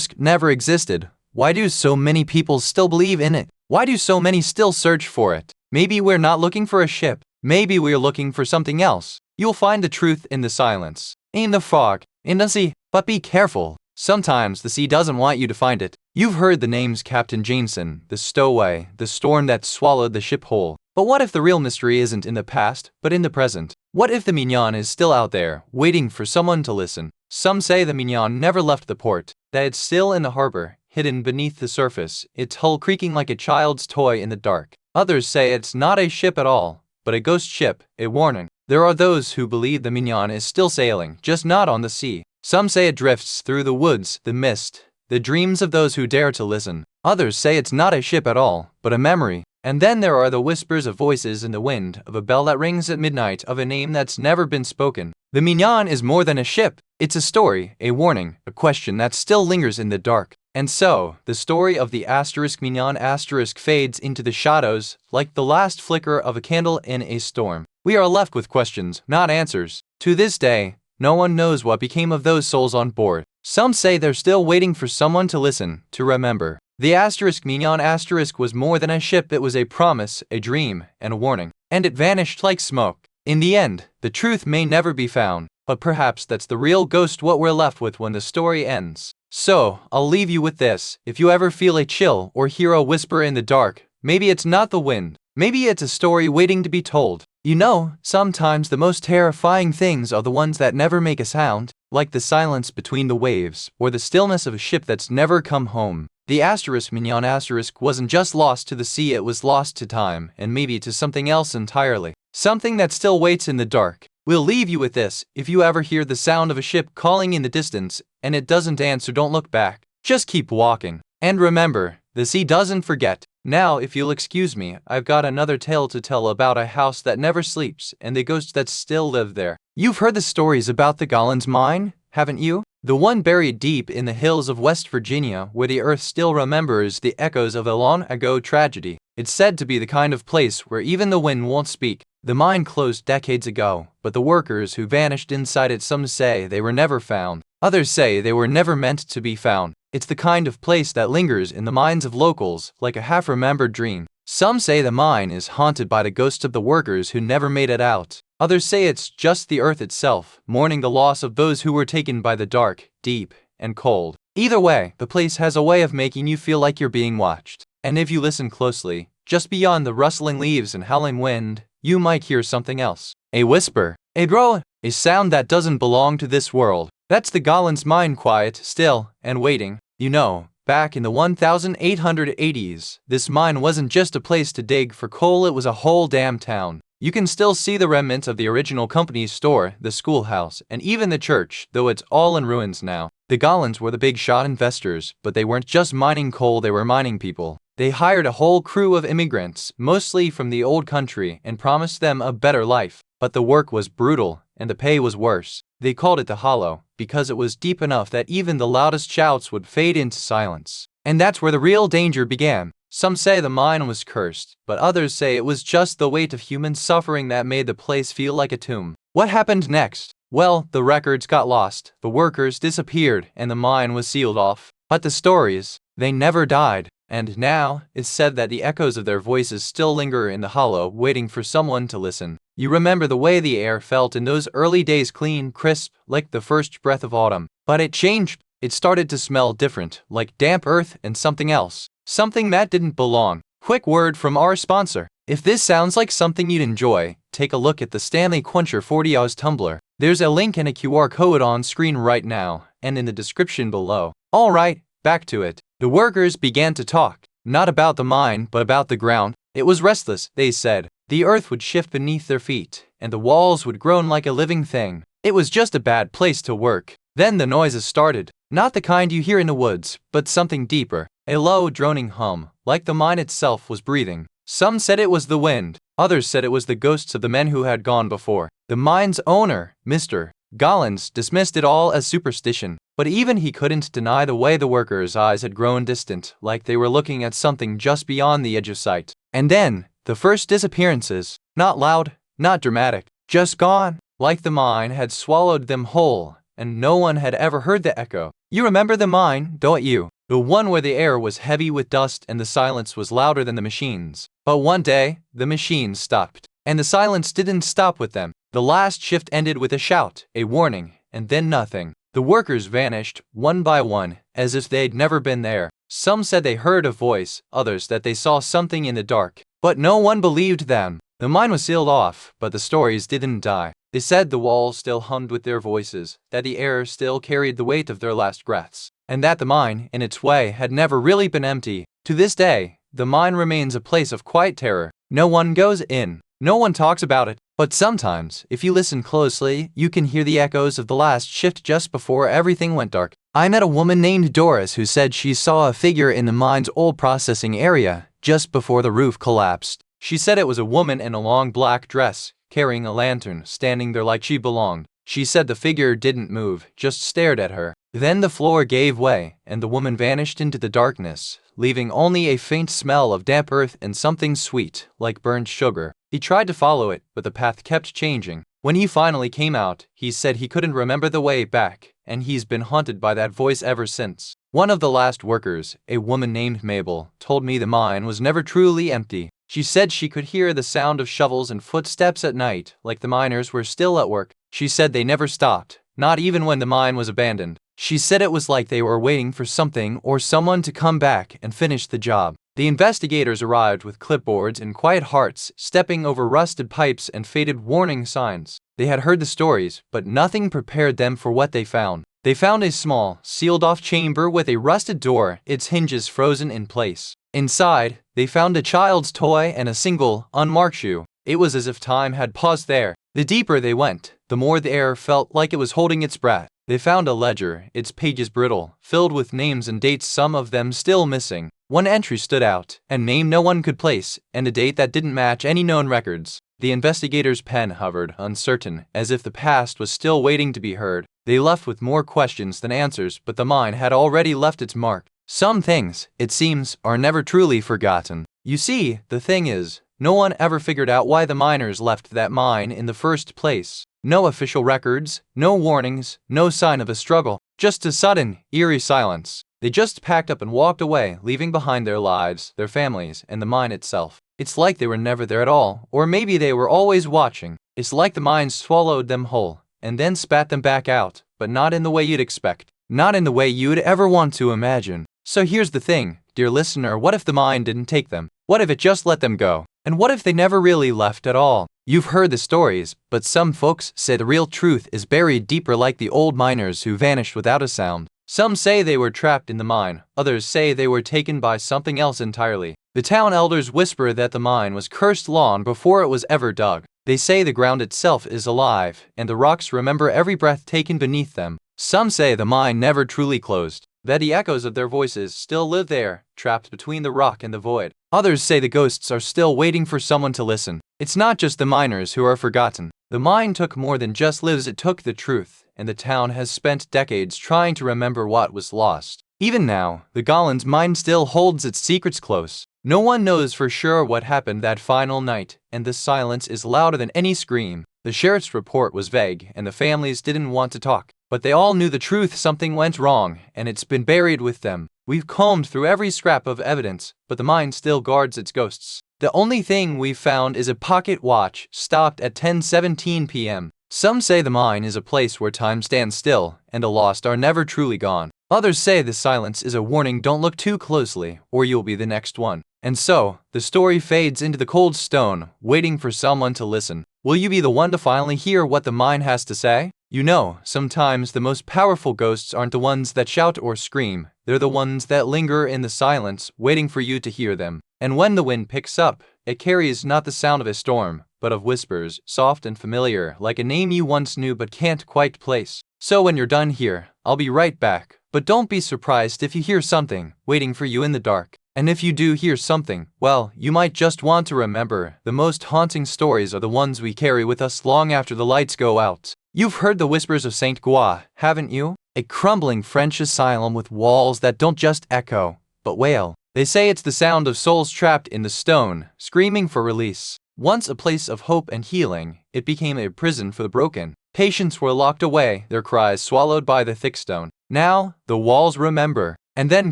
[SPEAKER 1] * never existed, why do so many people still believe in it? Why do so many still search for it? Maybe we're not looking for a ship. Maybe we're looking for something else. You'll find the truth in the silence, in the fog, in the sea. But be careful. Sometimes the sea doesn't want you to find it. You've heard the names Captain Jameson, the stowaway, the storm that swallowed the ship whole. But what if the real mystery isn't in the past, but in the present? What if the Mignon is still out there, waiting for someone to listen? Some say the Mignon never left the port, that it's still in the harbor, hidden beneath the surface, its hull creaking like a child's toy in the dark. Others say it's not a ship at all, but a ghost ship, a warning. There are those who believe the Mignon is still sailing, just not on the sea. Some say it drifts through the woods, the mist, the dreams of those who dare to listen. Others say it's not a ship at all, but a memory. And then there are the whispers of voices in the wind, of a bell that rings at midnight, of a name that's never been spoken. The Mignon is more than a ship. It's a story, a warning, a question that still lingers in the dark. And so, the story of the * mignon * fades into the shadows, like the last flicker of a candle in a storm. We are left with questions, not answers. To this day, no one knows what became of those souls on board. Some say they're still waiting for someone to listen, to remember. The * mignon * was more than a ship. It was a promise, a dream, and a warning. And it vanished like smoke. In the end, the truth may never be found, but perhaps that's the real ghost what we're left with when the story ends. So, I'll leave you with this. If you ever feel a chill or hear a whisper in the dark, maybe it's not the wind. Maybe it's a story waiting to be told. You know, sometimes the most terrifying things are the ones that never make a sound, like the silence between the waves, or the stillness of a ship that's never come home. The * mignon * wasn't just lost to the sea, it was lost to time, and maybe to something else entirely. Something that still waits in the dark. We'll leave you with this. If you ever hear the sound of a ship calling in the distance, and it doesn't answer, don't look back. Just keep walking. And remember, the sea doesn't forget. Now, if you'll excuse me, I've got another tale to tell about a house that never sleeps, and the ghosts that still live there. You've heard the stories about the Gollins Mine, haven't you? The one buried deep in the hills of West Virginia, where the earth still remembers the echoes of a long-ago tragedy. It's said to be the kind of place where even the wind won't speak. The mine closed decades ago, but the workers who vanished inside it, some say they were never found. Others say they were never meant to be found. It's the kind of place that lingers in the minds of locals, like a half-remembered dream. Some say the mine is haunted by the ghosts of the workers who never made it out. Others say it's just the earth itself, mourning the loss of those who were taken by the dark, deep, and cold. Either way, the place has a way of making you feel like you're being watched. And if you listen closely, just beyond the rustling leaves and howling wind, you might hear something else. A whisper, a groan, a sound that doesn't belong to this world. That's the Gollins Mine, quiet, still, and waiting. You know, back in the 1880s, this mine wasn't just a place to dig for coal, it was a whole damn town. You can still see the remnants of the original company's store, the schoolhouse, and even the church, though it's all in ruins now. The Gollins were the big shot investors, but they weren't just mining coal, they were mining people. They hired a whole crew of immigrants, mostly from the old country, and promised them a better life. But the work was brutal, and the pay was worse. They called it the Hollow, because it was deep enough that even the loudest shouts would fade into silence. And that's where the real danger began. Some say the mine was cursed, but others say it was just the weight of human suffering that made the place feel like a tomb. What happened next? Well, the records got lost, the workers disappeared, and the mine was sealed off. But the stories, they never died. And now, it's said that the echoes of their voices still linger in the hollow, waiting for someone to listen. You remember the way the air felt in those early days, clean, crisp, like the first breath of autumn. But it changed. It started to smell different, like damp earth and something else. Something that didn't belong. Quick word from our sponsor. If this sounds like something you'd enjoy, take a look at the Stanley Quencher 40 Oz tumbler. There's a link and a QR code on screen right now, and in the description below. Alright, back to it. The workers began to talk, not about the mine, but about the ground. It was restless, they said. The earth would shift beneath their feet, and the walls would groan like a living thing. It was just a bad place to work. Then the noises started. Not the kind you hear in the woods, but something deeper. A low, droning hum, like the mine itself was breathing. Some said it was the wind. Others said it was the ghosts of the men who had gone before. The mine's owner, Mr. Gollins, dismissed it all as superstition, but even he couldn't deny the way the workers' eyes had grown distant, like they were looking at something just beyond the edge of sight. And then, the first disappearances, not loud, not dramatic, just gone, like the mine had swallowed them whole, and no one had ever heard the echo. You remember the mine, don't you? The one where the air was heavy with dust and the silence was louder than the machines. But one day, the machines stopped, and the silence didn't stop with them. The last shift ended with a shout, a warning, and then nothing. The workers vanished, one by one, as if they'd never been there. Some said they heard a voice, others that they saw something in the dark. But no one believed them. The mine was sealed off, but the stories didn't die. They said the walls still hummed with their voices, that the air still carried the weight of their last breaths, and that the mine, in its way, had never really been empty. To this day, the mine remains a place of quiet terror. No one goes in. No one talks about it. But sometimes, if you listen closely, you can hear the echoes of the last shift just before everything went dark. I met a woman named Doris who said she saw a figure in the mine's old processing area just before the roof collapsed. She said it was a woman in a long black dress, carrying a lantern, standing there like she belonged. She said the figure didn't move, just stared at her. Then the floor gave way, and the woman vanished into the darkness, leaving only a faint smell of damp earth and something sweet, like burnt sugar. He tried to follow it, but the path kept changing. When he finally came out, he said he couldn't remember the way back, and he's been haunted by that voice ever since. One of the last workers, a woman named Mabel, told me the mine was never truly empty. She said she could hear the sound of shovels and footsteps at night, like the miners were still at work. She said they never stopped, not even when the mine was abandoned. She said it was like they were waiting for something or someone to come back and finish the job. The investigators arrived with clipboards and quiet hearts, stepping over rusted pipes and faded warning signs. They had heard the stories, but nothing prepared them for what they found. They found a small, sealed-off chamber with a rusted door, its hinges frozen in place. Inside, they found a child's toy and a single, unmarked shoe. It was as if time had paused there. The deeper they went, the more the air felt like it was holding its breath. They found a ledger, its pages brittle, filled with names and dates, some of them still missing. One entry stood out, a name no one could place, and a date that didn't match any known records. The investigator's pen hovered, uncertain, as if the past was still waiting to be heard. They left with more questions than answers, but the mine had already left its mark. Some things, it seems, are never truly forgotten. You see, the thing is, no one ever figured out why the miners left that mine in the first place. No official records, no warnings, no sign of a struggle, just a sudden, eerie silence. They just packed up and walked away, leaving behind their lives, their families, and the mine itself. It's like they were never there at all, or maybe they were always watching. It's like the mine swallowed them whole, and then spat them back out, but not in the way you'd expect. Not in the way you'd ever want to imagine. So here's the thing, dear listener, what if the mine didn't take them? What if it just let them go? And what if they never really left at all? You've heard the stories, but some folks say the real truth is buried deeper, like the old miners who vanished without a sound. Some say they were trapped in the mine, others say they were taken by something else entirely. The town elders whisper that the mine was cursed long before it was ever dug. They say the ground itself is alive, and the rocks remember every breath taken beneath them. Some say the mine never truly closed, that the echoes of their voices still live there, trapped between the rock and the void. Others say the ghosts are still waiting for someone to listen. It's not just the miners who are forgotten. The mine took more than just lives, it took the truth, and the town has spent decades trying to remember what was lost. Even now, the Gollins mine still holds its secrets close. No one knows for sure what happened that final night, and the silence is louder than any scream. The sheriff's report was vague, and the families didn't want to talk. But they all knew the truth, something went wrong, and it's been buried with them. We've combed through every scrap of evidence, but the mine still guards its ghosts. The only thing we've found is a pocket watch, stopped at 10:17 p.m. Some say the mine is a place where time stands still, and the lost are never truly gone. Others say the silence is a warning, don't look too closely, or you'll be the next one. And so, the story fades into the cold stone, waiting for someone to listen. Will you be the one to finally hear what the mine has to say? You know, sometimes the most powerful ghosts aren't the ones that shout or scream. They're the ones that linger in the silence, waiting for you to hear them. And when the wind picks up, it carries not the sound of a storm, but of whispers, soft and familiar, like a name you once knew but can't quite place. So when you're done here, I'll be right back. But don't be surprised if you hear something waiting for you in the dark. And if you do hear something, well, you might just want to remember, the most haunting stories are the ones we carry with us long after the lights go out. You've heard the whispers of Saint Croix, haven't you? A crumbling French asylum with walls that don't just echo, but wail. They say it's the sound of souls trapped in the stone, screaming for release. Once a place of hope and healing, it became a prison for the broken. Patients were locked away, their cries swallowed by the thick stone. Now, the walls remember. And then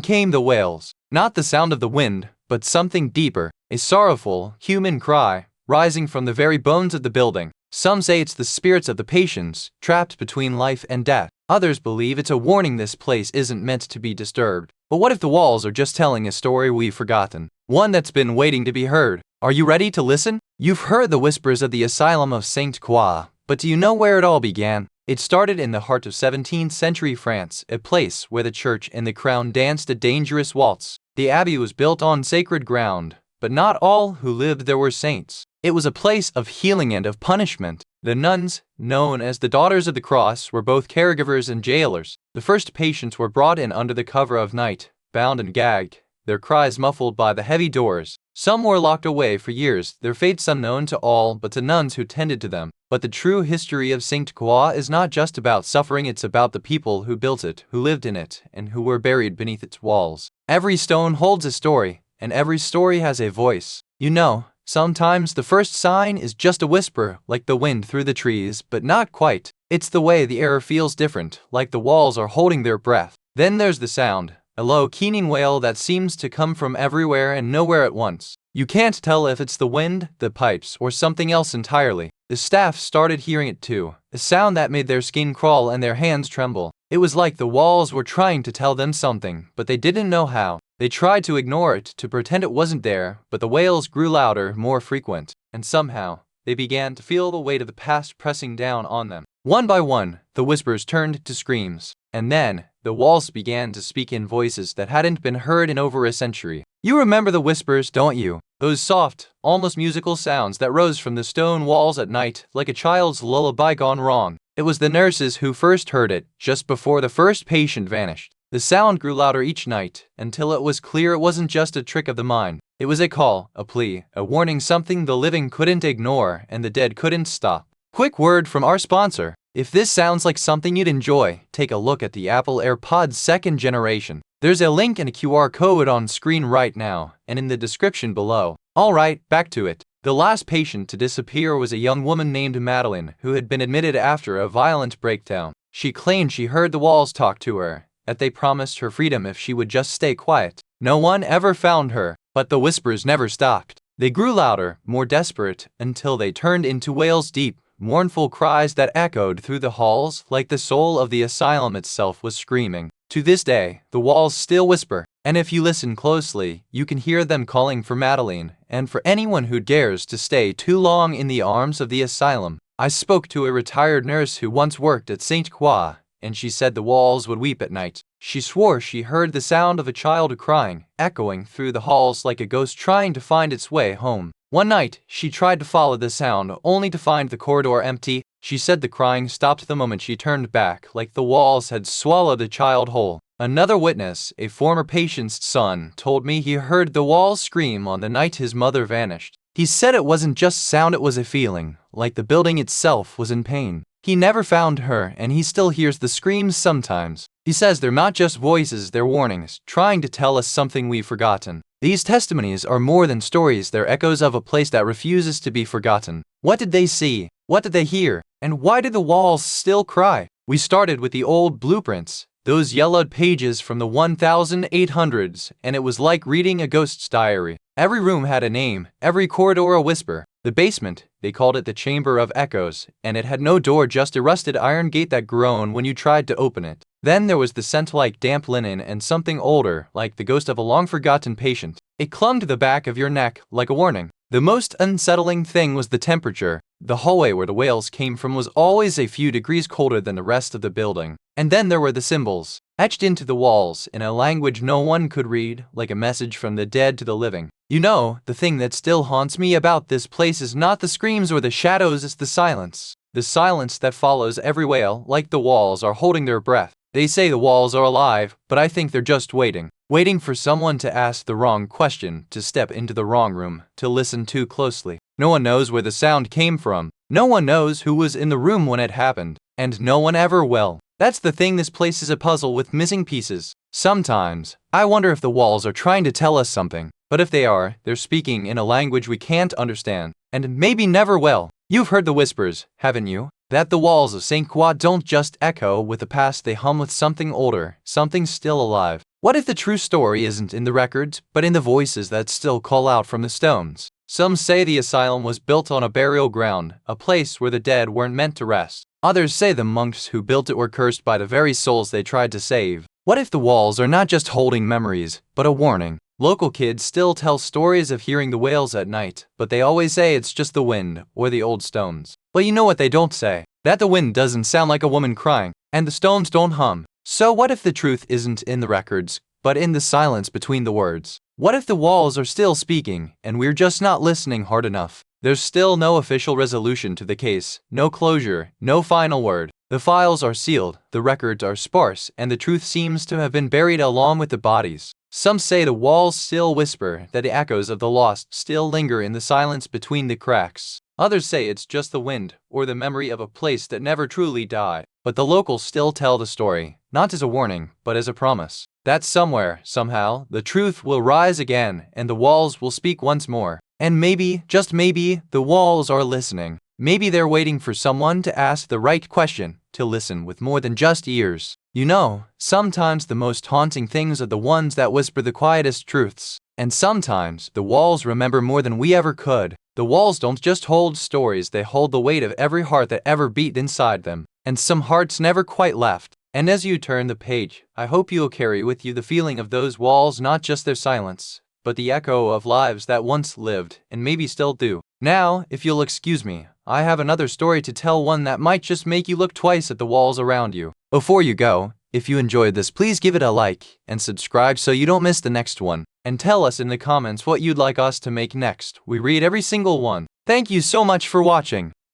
[SPEAKER 1] came the wails. Not the sound of the wind, but something deeper. A sorrowful, human cry, rising from the very bones of the building. Some say it's the spirits of the patients, trapped between life and death. Others believe it's a warning this place isn't meant to be disturbed. But what if the walls are just telling a story we've forgotten? One that's been waiting to be heard. Are you ready to listen? You've heard the whispers of the Asylum of Saint Croix, but do you know where it all began? It started in the heart of 17th century France, a place where the church and the crown danced a dangerous waltz. The abbey was built on sacred ground, but not all who lived there were saints. It was a place of healing and of punishment. The nuns, known as the Daughters of the Cross, were both caregivers and jailers. The first patients were brought in under the cover of night, bound and gagged, their cries muffled by the heavy doors. Some were locked away for years, their fates unknown to all but to nuns who tended to them. But the true history of Saint Croix is not just about suffering, it's about the people who built it, who lived in it, and who were buried beneath its walls. Every stone holds a story, and every story has a voice. You know, sometimes the first sign is just a whisper, like the wind through the trees, but not quite. It's the way the air feels different, like the walls are holding their breath. Then there's the sound, a low, keening wail that seems to come from everywhere and nowhere at once. You can't tell if it's the wind, the pipes, or something else entirely. The staff started hearing it too, a sound that made their skin crawl and their hands tremble. It was like the walls were trying to tell them something, but they didn't know how. They tried to ignore it, to pretend it wasn't there, but the wails grew louder, more frequent, and somehow, they began to feel the weight of the past pressing down on them. One by one, the whispers turned to screams, and then, the walls began to speak in voices that hadn't been heard in over a century. You remember the whispers, don't you? Those soft, almost musical sounds that rose from the stone walls at night, like a child's lullaby gone wrong. It was the nurses who first heard it, just before the first patient vanished. The sound grew louder each night, until it was clear it wasn't just a trick of the mind. It was a call, a plea, a warning, something the living couldn't ignore and the dead couldn't stop. Quick word from our sponsor. If this sounds like something you'd enjoy, take a look at the Apple AirPods 2nd generation. There's a link and a QR code on screen right now, and in the description below. Alright, back to it. The last patient to disappear was a young woman named Madeline, who had been admitted after a violent breakdown. She claimed she heard the walls talk to her, that they promised her freedom if she would just stay quiet. No one ever found her, but the whispers never stopped. They grew louder, more desperate, until they turned into wails, deep, mournful cries that echoed through the halls like the soul of the asylum itself was screaming. To this day, the walls still whisper, and if you listen closely, you can hear them calling for Madeline, and for anyone who dares to stay too long in the arms of the asylum. I spoke to a retired nurse who once worked at Saint Croix, and she said the walls would weep at night. She swore she heard the sound of a child crying, echoing through the halls like a ghost trying to find its way home. One night, she tried to follow the sound, only to find the corridor empty. She said the crying stopped the moment she turned back, like the walls had swallowed the child whole. Another witness, a former patient's son, told me he heard the walls scream on the night his mother vanished. He said it wasn't just sound, it was a feeling, like the building itself was in pain. He never found her, and he still hears the screams sometimes. He says they're not just voices, they're warnings, trying to tell us something we've forgotten. These testimonies are more than stories, they're echoes of a place that refuses to be forgotten. What did they see? What did they hear? And why did the walls still cry? We started with the old blueprints, those yellowed pages from the 1800s, and it was like reading a ghost's diary. Every room had a name, every corridor a whisper. The basement, they called it the Chamber of Echoes, and it had no door, just a rusted iron gate that groaned when you tried to open it. Then there was the scent like damp linen and something older, like the ghost of a long-forgotten patient. It clung to the back of your neck, like a warning. The most unsettling thing was the temperature. The hallway where the wails came from was always a few degrees colder than the rest of the building. And then there were the symbols, etched into the walls in a language no one could read, like a message from the dead to the living. You know, the thing that still haunts me about this place is not the screams or the shadows, it's the silence. The silence that follows every wail, like the walls are holding their breath. They say the walls are alive, but I think they're just waiting for someone to ask the wrong question, to step into the wrong room, to listen too closely. No one knows where the sound came from. No one knows who was in the room when it happened. And no one ever will. That's the thing, this place is a puzzle with missing pieces. Sometimes, I wonder if the walls are trying to tell us something. But if they are, they're speaking in a language we can't understand. And maybe never will. You've heard the whispers, haven't you? That the walls of St. Croix don't just echo with the past, they hum with something older, something still alive. What if the true story isn't in the records, but in the voices that still call out from the stones? Some say the asylum was built on a burial ground, a place where the dead weren't meant to rest. Others say the monks who built it were cursed by the very souls they tried to save. What if the walls are not just holding memories, but a warning? Local kids still tell stories of hearing the wails at night, but they always say it's just the wind or the old stones. But you know what they don't say? That the wind doesn't sound like a woman crying, and the stones don't hum. So what if the truth isn't in the records, but in the silence between the words? What if the walls are still speaking, and we're just not listening hard enough? There's still no official resolution to the case, no closure, no final word. The files are sealed, the records are sparse, and the truth seems to have been buried along with the bodies. Some say the walls still whisper, that the echoes of the lost still linger in the silence between the cracks. Others say it's just the wind, or the memory of a place that never truly died. But the locals still tell the story, not as a warning, but as a promise. That somewhere, somehow, the truth will rise again, and the walls will speak once more. And maybe, just maybe, the walls are listening. Maybe they're waiting for someone to ask the right question, to listen with more than just ears. You know, sometimes the most haunting things are the ones that whisper the quietest truths. And sometimes, the walls remember more than we ever could. The walls don't just hold stories, they hold the weight of every heart that ever beat inside them. And some hearts never quite left. And as you turn the page, I hope you'll carry with you the feeling of those walls, not just their silence, but the echo of lives that once lived, and maybe still do. Now, if you'll excuse me, I have another story to tell, one that might just make you look twice at the walls around you. Before you go, if you enjoyed this, please give it a like and subscribe so you don't miss the next one. And tell us in the comments what you'd like us to make next. We read every single one. Thank you so much for watching.